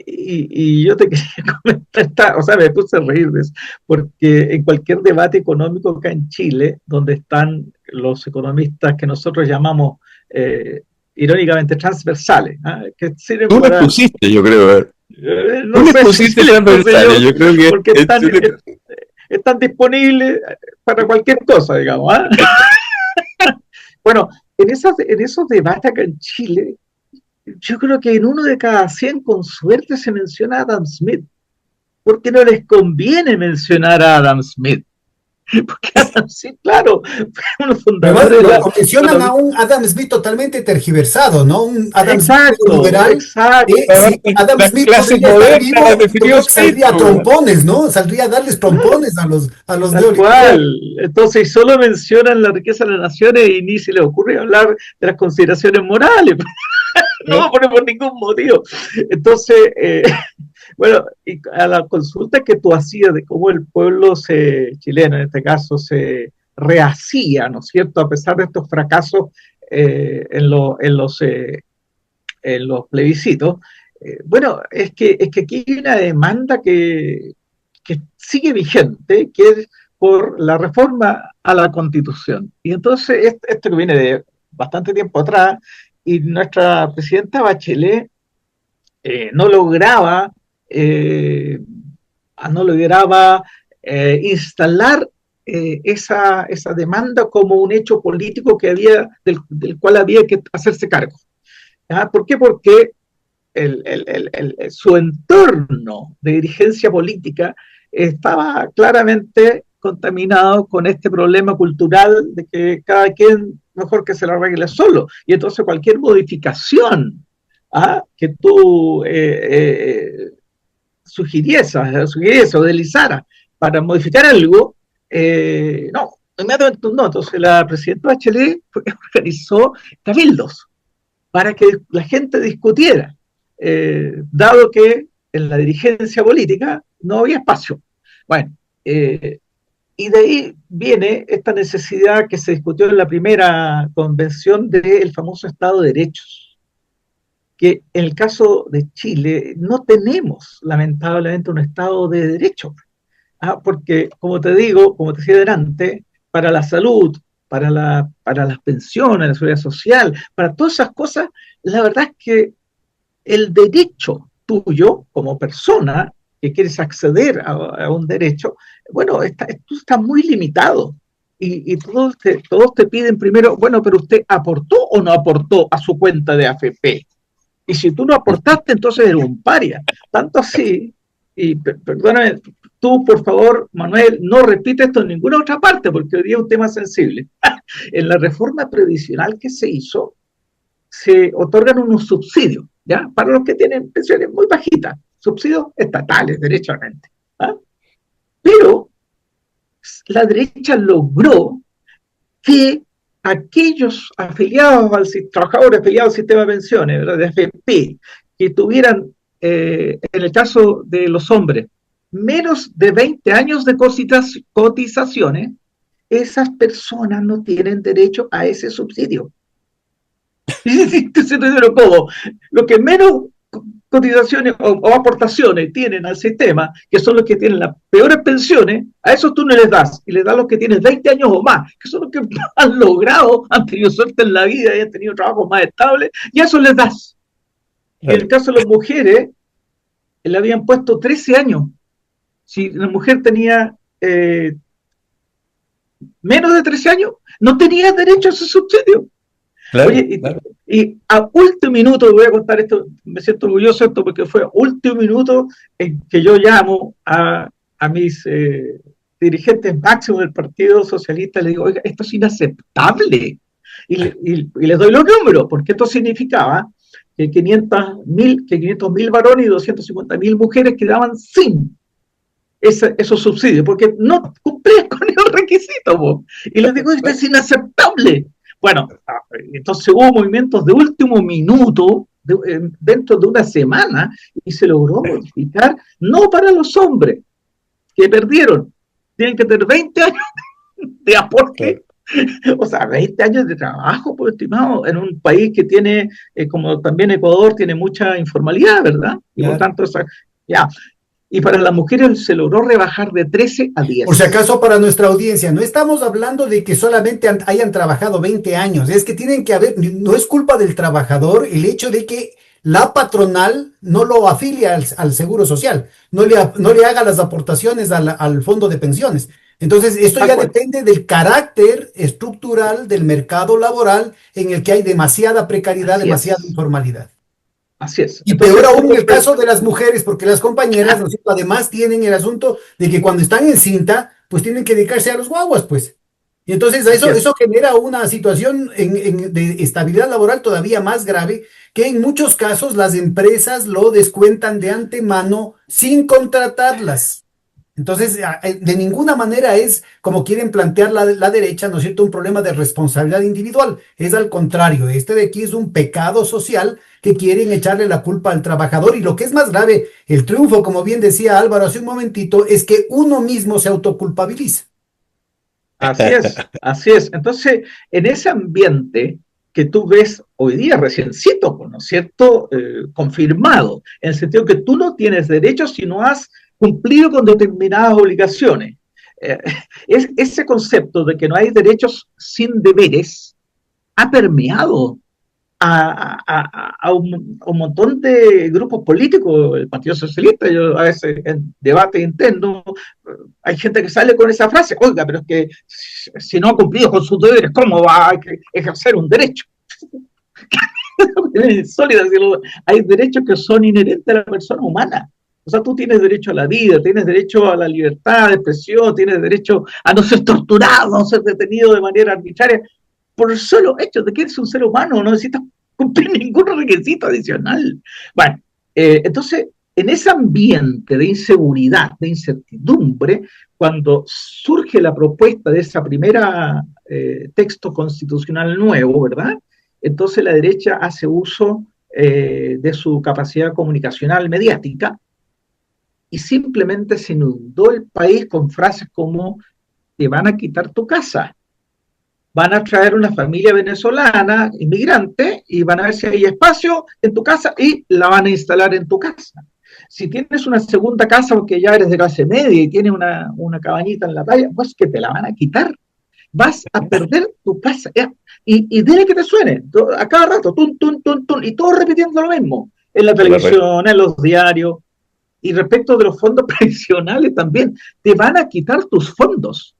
Y yo te quería comentar, o sea, me puse a reír de eso, porque en cualquier debate económico acá en Chile, donde están los economistas que nosotros llamamos irónicamente transversales, que sirven tú les para pusiste, yo creo, tú no les sé si pusiste les puse transversales, yo, yo creo que porque están disponibles para cualquier cosa, digamos. ¿Ah? Bueno, en esos debates acá en Chile, yo creo que en uno de cada 100 con suerte se menciona a Adam Smith, porque no les conviene mencionar a Adam Smith. Porque Adam Smith, claro, fue uno de los Además, fundadores de la lo mencionan a economía. un Adam Smith totalmente tergiversado, ¿no? Un Adam Smith Exacto, neoliberal. exacto. Si Adam las Smith clases podría estar modernas las vivo, yo definió creo que Smith, saldría a pues. trompones, ¿no? Saldría a darles trompones a los Tal neoliberales. cual. Entonces, solo mencionan la riqueza de las naciones y ni se les ocurre hablar de las consideraciones morales. No por ningún motivo. Entonces, bueno, y a la consulta que tú hacías de cómo el pueblo chileno, en este caso, se rehacía, ¿no es cierto?, a pesar de estos fracasos en los plebiscitos. Bueno, es que aquí hay una demanda que sigue vigente, que es por la reforma a la Constitución. Y entonces, esto que viene de bastante tiempo atrás, y nuestra presidenta Bachelet no lograba, eh, no lograba instalar esa demanda como un hecho político del cual había que hacerse cargo. ¿Ah? ¿Por qué? Porque su entorno de dirigencia política estaba claramente contaminado con este problema cultural de que cada quien mejor que se lo arregle solo. Y entonces cualquier modificación que tú sugiriese o deslizara para modificar algo, no, inmediatamente no. Entonces la presidenta Bachelet organizó cabildos para que la gente discutiera, dado que en la dirigencia política no había espacio. Bueno, y de ahí viene esta necesidad que se discutió en la primera convención del famoso Estado de Derechos, que en el caso de Chile no tenemos lamentablemente un Estado de Derecho, porque como te digo, como te decía delante, para la salud, para las pensiones, la seguridad social, para todas esas cosas, la verdad es que el derecho tuyo como persona que quieres acceder a un derecho, bueno, tú estás muy limitado. Y todos te piden primero, bueno, pero usted aportó o no aportó a su cuenta de AFP. Y si tú no aportaste, entonces eres un paria. Tanto así, y perdóname, tú, por favor, Manuel, no repite esto en ninguna otra parte, porque hoy día es un tema sensible. En la reforma previsional que se hizo, se otorgan unos subsidios, ¿ya? Para los que tienen pensiones muy bajitas, subsidios estatales, derechamente. ¿Ah? Pero la derecha logró que aquellos trabajadores afiliados al sistema de pensiones, ¿verdad? De AFP, que tuvieran, en el caso de los hombres, menos de 20 años de cotizaciones, esas personas no tienen derecho a ese subsidio. ¿Cómo? Lo que menos cotizaciones o aportaciones tienen al sistema, que son los que tienen las peores pensiones, a esos tú no les das, y les das a los que tienen 20 años o más, que son los que han logrado, han tenido suerte en la vida y han tenido trabajos más estables, y a eso les das. Y en el caso de las mujeres, le habían puesto 13 años. Si la mujer tenía menos de 13 años, no tenía derecho a ese subsidio. Claro, Oye, claro. y a último minuto, voy a contar esto, me siento orgulloso de esto porque fue a último minuto en que yo llamo a mis dirigentes máximos del Partido Socialista, le digo, oiga, esto es inaceptable. Y les doy los números, porque esto significaba que 500.000 varones y 250.000 mujeres quedaban sin esos subsidios, porque no cumplían con el requisito. Po. Y les digo, esto es inaceptable. Bueno, entonces hubo movimientos de último minuto dentro de una semana y se logró modificar, no para los hombres que perdieron, tienen que tener 20 años de aporte, o sea, 20 años de trabajo, pues, estimado, en un país que tiene, como también Ecuador, tiene mucha informalidad, ¿verdad? Y por tanto, ya. Y para las mujeres se logró rebajar de 13 a 10. Por si acaso, para nuestra audiencia, no estamos hablando de que solamente hayan trabajado 20 años, es que tienen que haber, no es culpa del trabajador el hecho de que la patronal no lo afilia al Seguro Social, no le haga las aportaciones al fondo de pensiones. Entonces, esto ya depende del carácter estructural del mercado laboral en el que hay demasiada precariedad, demasiada informalidad. Así es. Y peor aún en el caso de las mujeres, porque las compañeras, ¿no es cierto?, además tienen el asunto de que cuando están en cinta, pues tienen que dedicarse a los guaguas, pues. Y entonces eso genera una situación de estabilidad laboral todavía más grave, que en muchos casos las empresas lo descuentan de antemano sin contratarlas. Entonces, de ninguna manera es como quieren plantear la derecha, ¿no es cierto?, un problema de responsabilidad individual. Es al contrario, este de aquí es un pecado social que quieren echarle la culpa al trabajador. Y lo que es más grave, el triunfo, como bien decía Álvaro hace un momentito, es que uno mismo se autoculpabiliza. Así es, así es. Entonces, en ese ambiente que tú ves hoy día reciencito, ¿no es cierto?, confirmado, en el sentido que tú no tienes derechos si no has cumplido con determinadas obligaciones. Ese concepto de que no hay derechos sin deberes ha permeado a un montón de grupos políticos, el Partido Socialista. Yo a veces en debate interno hay gente que sale con esa frase: oiga, pero es que si no ha cumplido con sus deberes, ¿cómo va a ejercer un derecho? Es sólido decirlo. Hay derechos que son inherentes a la persona humana. O sea, tú tienes derecho a la vida, tienes derecho a la libertad de expresión, tienes derecho a no ser torturado, a no ser detenido de manera arbitraria, por el solo hecho de que eres un ser humano, no necesitas cumplir ningún requisito adicional. Bueno, entonces, en ese ambiente de inseguridad, de incertidumbre, cuando surge la propuesta de esa primera texto constitucional nuevo, ¿verdad? Entonces la derecha hace uso de su capacidad comunicacional mediática y simplemente se inundó el país con frases como: te van a quitar tu casa, van a traer una familia venezolana, inmigrante, y van a ver si hay espacio en tu casa y la van a instalar en tu casa. Si tienes una segunda casa porque ya eres de clase media y tienes una cabañita en la playa, pues que te la van a quitar. Vas a perder tu casa. Y dile que te suene a cada rato, tun, tun, tun, tun, y todo repitiendo lo mismo, en la televisión, en los diarios. Y respecto de los fondos previsionales también, te van a quitar tus fondos,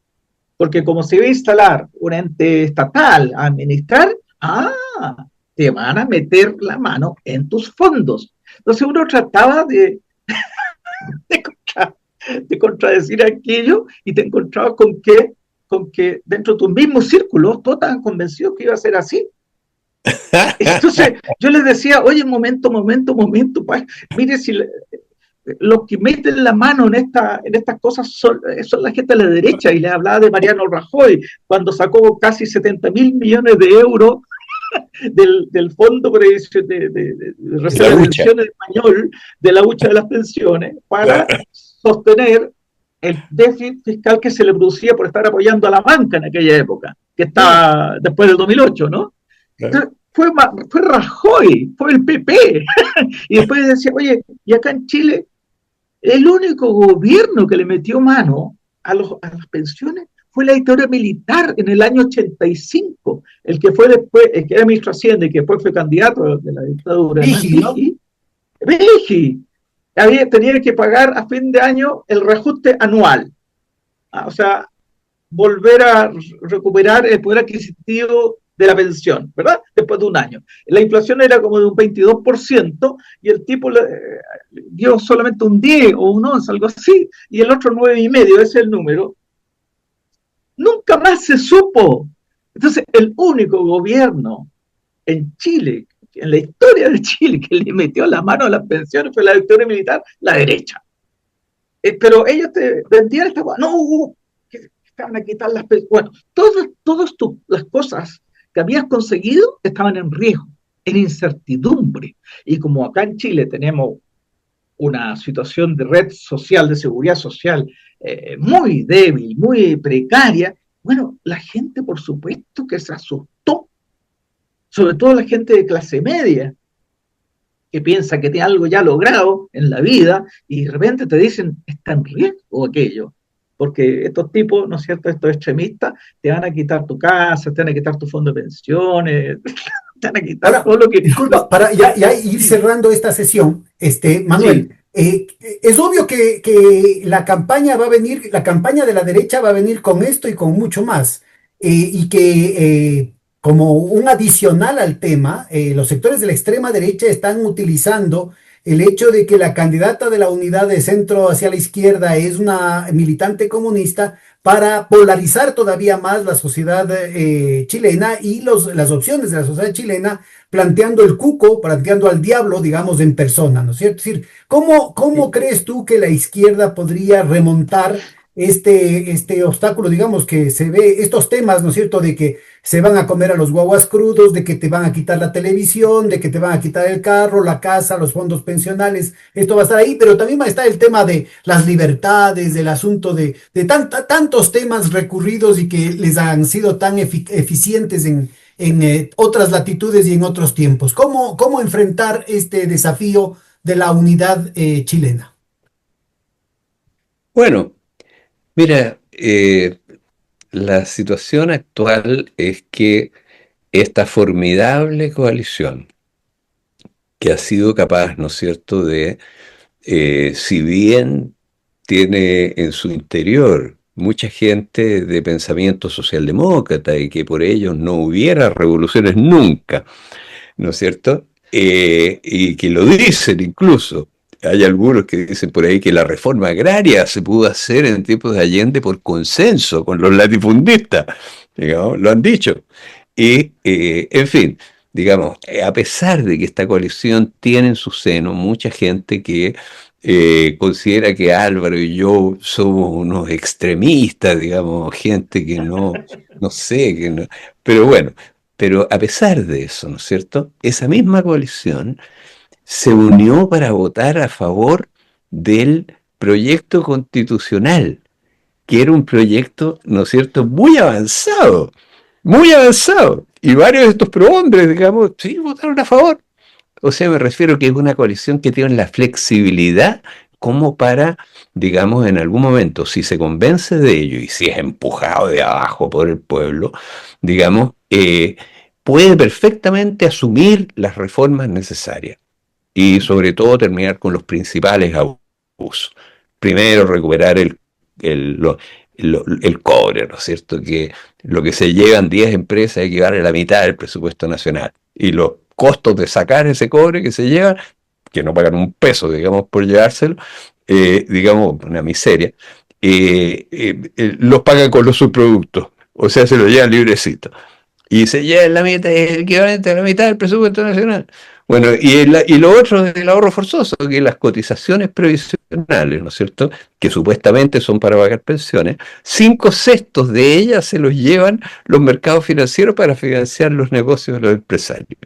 porque como se va a instalar un ente estatal a administrar, te van a meter la mano en tus fondos. Entonces uno trataba de, contra, de contradecir aquello y te encontrabas con que dentro de tu mismo círculo todos estaban convencidos que iba a ser así. Entonces yo les decía: oye, momento, mire, si los que meten la mano en estas cosas son la gente de la derecha. Y les hablaba de Mariano Rajoy, cuando sacó casi 70.000 millones de euros del Fondo de Reserva de Pensiones español, de la hucha de las pensiones, para sostener el déficit fiscal que se le producía por estar apoyando a la banca en aquella época, que estaba después del 2008, ¿no? Entonces, fue Rajoy, fue el PP. Y después decía: oye, y acá en Chile, el único gobierno que le metió mano a las pensiones fue la dictadura militar en el año 85, el que fue después, el que era ministro de Hacienda y que después fue candidato de la dictadura, Vigi, tenía que pagar a fin de año el reajuste anual. O sea, volver a recuperar el poder adquisitivo de la pensión, ¿verdad? Después de un año. La inflación era como de un 22% y el tipo dio solamente un 10 o un 11, algo así, y el otro 9,5, ese es el número. Nunca más se supo. Entonces, el único gobierno en Chile, en la historia de Chile, que le metió la mano a las pensiones fue la dictadura militar, la derecha. Pero ellos te vendían esta cosa: no, que te van a quitar las pensiones. Bueno, todas las cosas que habías conseguido estaban en riesgo, en incertidumbre. Y como acá en Chile tenemos una situación de red social, de seguridad social, muy débil, muy precaria, bueno, la gente por supuesto que se asustó, sobre todo la gente de clase media, que piensa que tiene algo ya logrado en la vida y de repente te dicen: está en riesgo aquello. Porque estos tipos, ¿no es cierto?, estos extremistas, te van a quitar tu casa, te van a quitar tu fondo de pensiones, te van a quitar Ahora, todo lo que... disculpa, para ya ir cerrando esta sesión, Manuel, Sí, es obvio que la campaña va a venir, la campaña de la derecha va a venir con esto y con mucho más, y que como un adicional al tema, los sectores de la extrema derecha están utilizando el hecho de que la candidata de la unidad de centro hacia la izquierda es una militante comunista para polarizar todavía más la sociedad chilena y las opciones de la sociedad chilena, planteando el cuco, planteando al diablo, digamos, en persona, ¿no es cierto? Es decir, ¿cómo sí. crees tú que la izquierda podría remontar este obstáculo, digamos, que se ve, estos temas, ¿no es cierto?, de que se van a comer a los guaguas crudos, de que te van a quitar la televisión, de que te van a quitar el carro, la casa, los fondos pensionales, esto va a estar ahí, pero también va a estar el tema de las libertades, del asunto de tantos temas recurridos y que les han sido tan eficientes en otras latitudes y en otros tiempos. ¿Cómo enfrentar este desafío de la unidad chilena? Bueno, mira, la situación actual es que esta formidable coalición que ha sido capaz, ¿no es cierto?, de, si bien tiene en su interior mucha gente de pensamiento socialdemócrata y que por ellos no hubiera revoluciones nunca, ¿no es cierto? Y que lo dicen incluso. Hay algunos que dicen por ahí que la reforma agraria se pudo hacer en tiempos de Allende por consenso con los latifundistas, digamos, lo han dicho. Y, en fin, digamos, a pesar de que esta coalición tiene en su seno mucha gente que considera que Álvaro y yo somos unos extremistas, digamos, gente que no sé, que no, pero bueno, pero a pesar de eso, ¿no es cierto? Esa misma coalición se unió para votar a favor del proyecto constitucional, que era un proyecto, ¿no es cierto?, muy avanzado, muy avanzado. Y varios de estos prohombres, digamos, sí, votaron a favor. O sea, me refiero que es una coalición que tiene la flexibilidad como para, digamos, en algún momento, si se convence de ello y si es empujado de abajo por el pueblo, digamos, puede perfectamente asumir las reformas necesarias y sobre todo terminar con los principales abusos. Primero, recuperar el, lo- el cobre, ¿no es cierto? Que lo que se llevan 10 empresas equivale a la mitad del presupuesto nacional. Y los costos de sacar ese cobre que se llevan, que no pagan un peso, digamos, por llevárselo, digamos, una miseria, los pagan con los subproductos. O sea, se lo llevan librecito y se lleva en la mitad, es equivalente a la mitad del presupuesto nacional. Bueno, y lo otro es el ahorro forzoso, que las cotizaciones previsionales, ¿no es cierto?, que supuestamente son para pagar pensiones, 5/6 de ellas se los llevan los mercados financieros para financiar los negocios de los empresarios.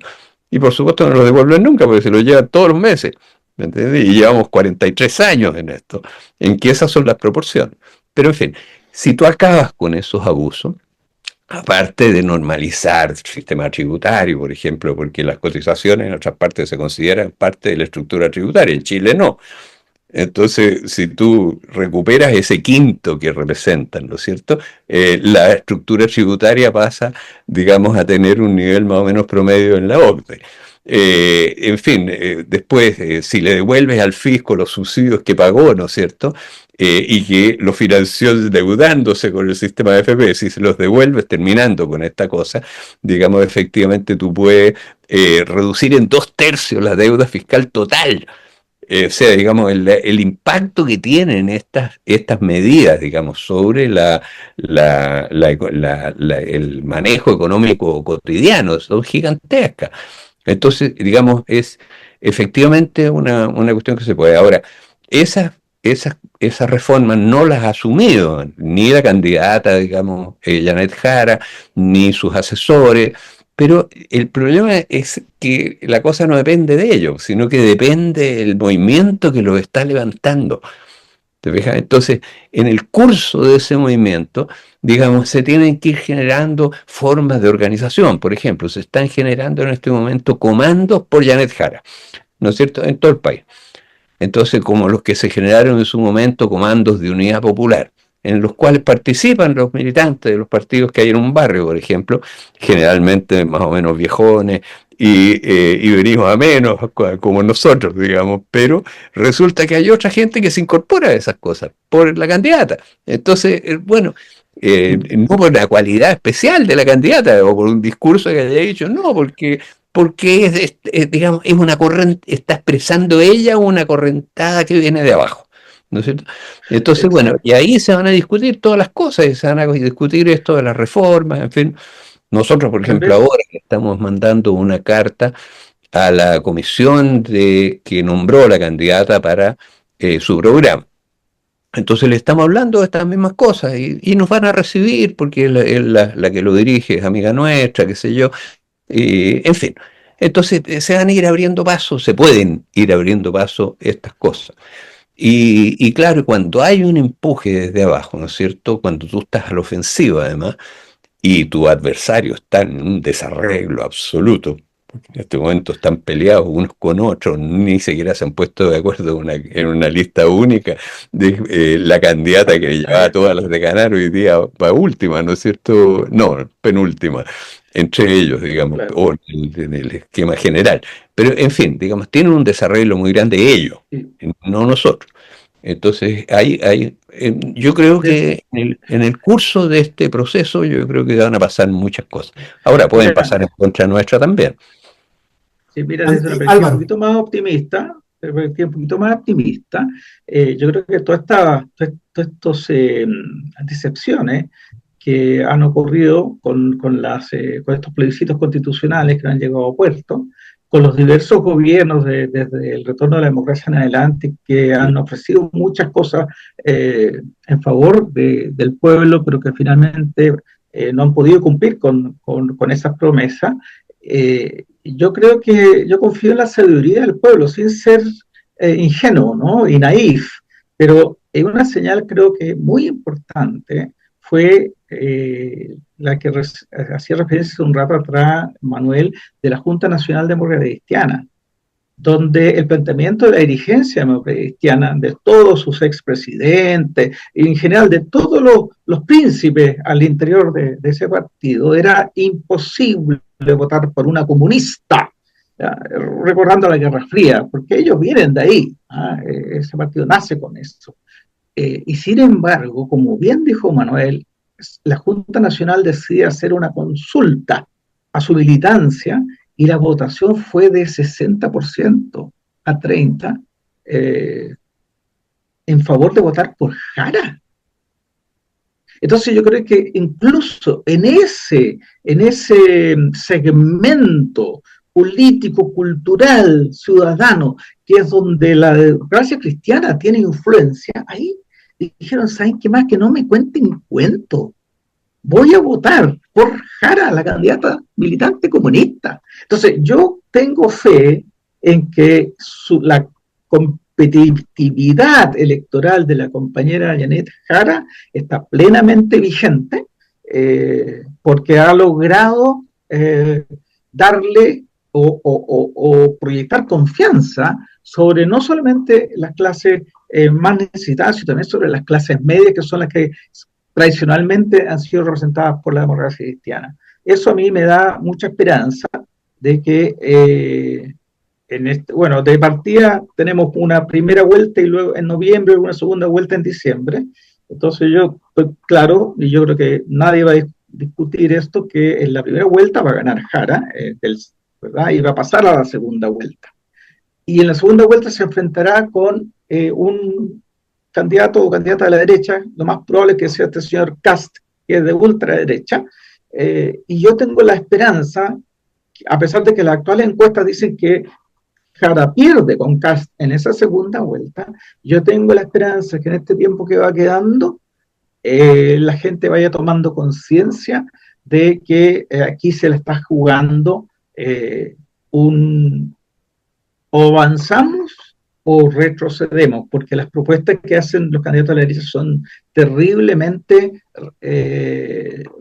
Y por supuesto no los devuelven nunca, porque se los llevan todos los meses. ¿Me entiendes? Y llevamos 43 años en esto, en que esas son las proporciones. Pero en fin, si tú acabas con esos abusos, aparte de normalizar el sistema tributario, por ejemplo, porque las cotizaciones en otras partes se consideran parte de la estructura tributaria, en Chile no. Entonces, si tú recuperas ese quinto que representan, ¿no es cierto? La estructura tributaria pasa, digamos, a tener un nivel más o menos promedio en la OCDE. En fin, después, si le devuelves al fisco los subsidios que pagó, ¿no es cierto? Y que lo financió endeudándose con el sistema de FP, si se los devuelves terminando con esta cosa, digamos, efectivamente tú puedes reducir en 2/3 la deuda fiscal total. O sea, digamos, el impacto que tienen estas medidas, digamos, sobre el manejo económico cotidiano son gigantescas. Entonces, digamos, es efectivamente una cuestión que se puede. Ahora, esas reformas no las ha asumido ni la candidata, digamos, Janet Jara, ni sus asesores, pero el problema es que la cosa no depende de ellos, sino que depende del movimiento que los está levantando. ¿Te fijas? Entonces, en el curso de ese movimiento, digamos, se tienen que ir generando formas de organización. Por ejemplo, se están generando en este momento comandos por Janet Jara, ¿no es cierto?, en todo el país. Entonces, como los que se generaron en su momento comandos de unidad popular, en los cuales participan los militantes de los partidos que hay en un barrio, por ejemplo, generalmente más o menos viejones y venimos a menos, como nosotros, digamos, pero resulta que hay otra gente que se incorpora a esas cosas por la candidata. Entonces, bueno, no por la cualidad especial de la candidata o por un discurso que haya dicho, no, porque digamos, es una corriente, está expresando ella una correntada que viene de abajo, ¿no es cierto? Entonces, bueno, Exacto. y ahí se van a discutir todas las cosas, y se van a discutir esto de las reformas, en fin. Nosotros, por ejemplo, Andrés, ahora estamos mandando una carta a la comisión que nombró la candidata para su programa. Entonces le estamos hablando de estas mismas cosas y nos van a recibir porque la que lo dirige es amiga nuestra, qué sé yo. En fin, entonces se van a ir abriendo pasos, se pueden ir abriendo pasos estas cosas. Y claro, cuando hay un empuje desde abajo, ¿no es cierto? Cuando tú estás a la ofensiva además y tu adversario está en un desarreglo absoluto, En este momento están peleados unos con otros, ni siquiera se han puesto de acuerdo en una lista única. La candidata que llevaba todas las de ganar hoy día va última, ¿no es cierto? No, penúltima, entre ellos, digamos, Claro. o en el esquema general. Pero, en fin, digamos, tienen un desarrollo muy grande ellos, Sí. no nosotros. Entonces, yo creo que en el curso de este proceso, yo creo que van a pasar muchas cosas. Ahora, pueden Mira, pasar en contra nuestra también. sí, mira, desde una perspectiva un Álvaro. poquito más optimista, yo creo que todas estas decepciones que han ocurrido con estos plebiscitos constitucionales que han llegado a puerto, con los diversos gobiernos desde el retorno de la democracia en adelante, que han ofrecido muchas cosas en favor del pueblo, pero que finalmente no han podido cumplir con esas promesas. Yo creo que yo confío en la sabiduría del pueblo, sin ser ingenuo, ¿no? Y naif, pero una señal creo que muy importante fue la que hacía referencia un rato atrás, Manuel, de la Junta Nacional Democrática Cristiana, donde el planteamiento de la dirigencia democrática cristiana, de todos sus expresidentes, y en general de todos los príncipes al interior de ese partido, era imposible votar por una comunista, ¿ya? Recordando la Guerra Fría, porque ellos vienen de ahí, ¿ah? Ese partido nace con eso. Y sin embargo, como bien dijo Manuel, la Junta Nacional decide hacer una consulta a su militancia y la votación fue de 60% a 30% en favor de votar por Jara. Entonces yo creo que incluso en ese segmento político, cultural, ciudadano, que es donde la democracia cristiana tiene influencia, ahí dijeron, ¿saben qué más? Que no me cuenten cuento. Voy a votar por Jara, la candidata militante comunista. Entonces, yo tengo fe en que la competitividad electoral de la compañera Janet Jara está plenamente vigente, porque ha logrado darle o proyectar confianza sobre no solamente las clases más necesitadas, sino también sobre las clases medias, que son las que tradicionalmente han sido representadas por la democracia cristiana. Eso a mí me da mucha esperanza de que, bueno, de partida tenemos una primera vuelta y luego en noviembre una segunda vuelta en diciembre. Entonces yo, pues, claro, y yo creo que nadie va a discutir esto, que en la primera vuelta va a ganar Jara, ¿verdad? Y va a pasar a la segunda vuelta. Y en la segunda vuelta se enfrentará con un candidato o candidata de la derecha, lo más probable es que sea este señor Kast, que es de ultraderecha, y yo tengo la esperanza, a pesar de que las actuales encuestas dicen que Jara pierde con Kast en esa segunda vuelta, yo tengo la esperanza que en este tiempo que va quedando, la gente vaya tomando conciencia de que aquí se le está jugando o avanzamos o retrocedemos, porque las propuestas que hacen los candidatos a la derecha son terriblemente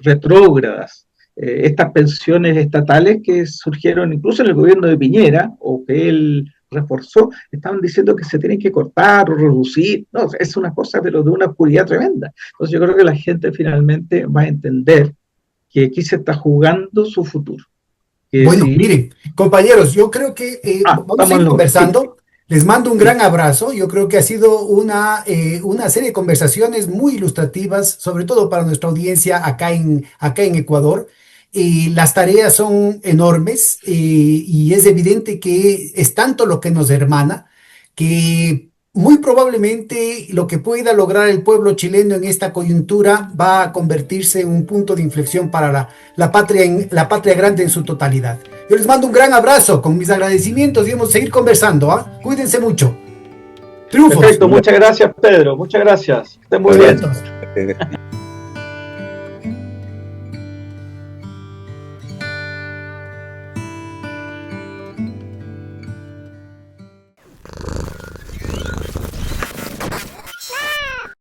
retrógradas. Estas pensiones estatales que surgieron incluso en el gobierno de Piñera, o que él reforzó, estaban diciendo que se tienen que cortar o reducir. No, es una cosa, pero de una oscuridad tremenda. Entonces yo creo que la gente finalmente va a entender que aquí se está jugando su futuro. Bueno, miren, compañeros, yo creo que vamos a ir conversando. Sí. Les mando un gran abrazo. Yo creo que ha sido una serie de conversaciones muy ilustrativas, sobre todo para nuestra audiencia acá en Ecuador. Las tareas son enormes y es evidente que es tanto lo que nos hermana que muy probablemente lo que pueda lograr el pueblo chileno en esta coyuntura va a convertirse en un punto de inflexión para la patria grande en su totalidad. Yo les mando un gran abrazo con mis agradecimientos y vamos a seguir conversando. Cuídense mucho. Triunfos. Perfecto, muchas gracias, Pedro. Muchas gracias. Estén muy bien.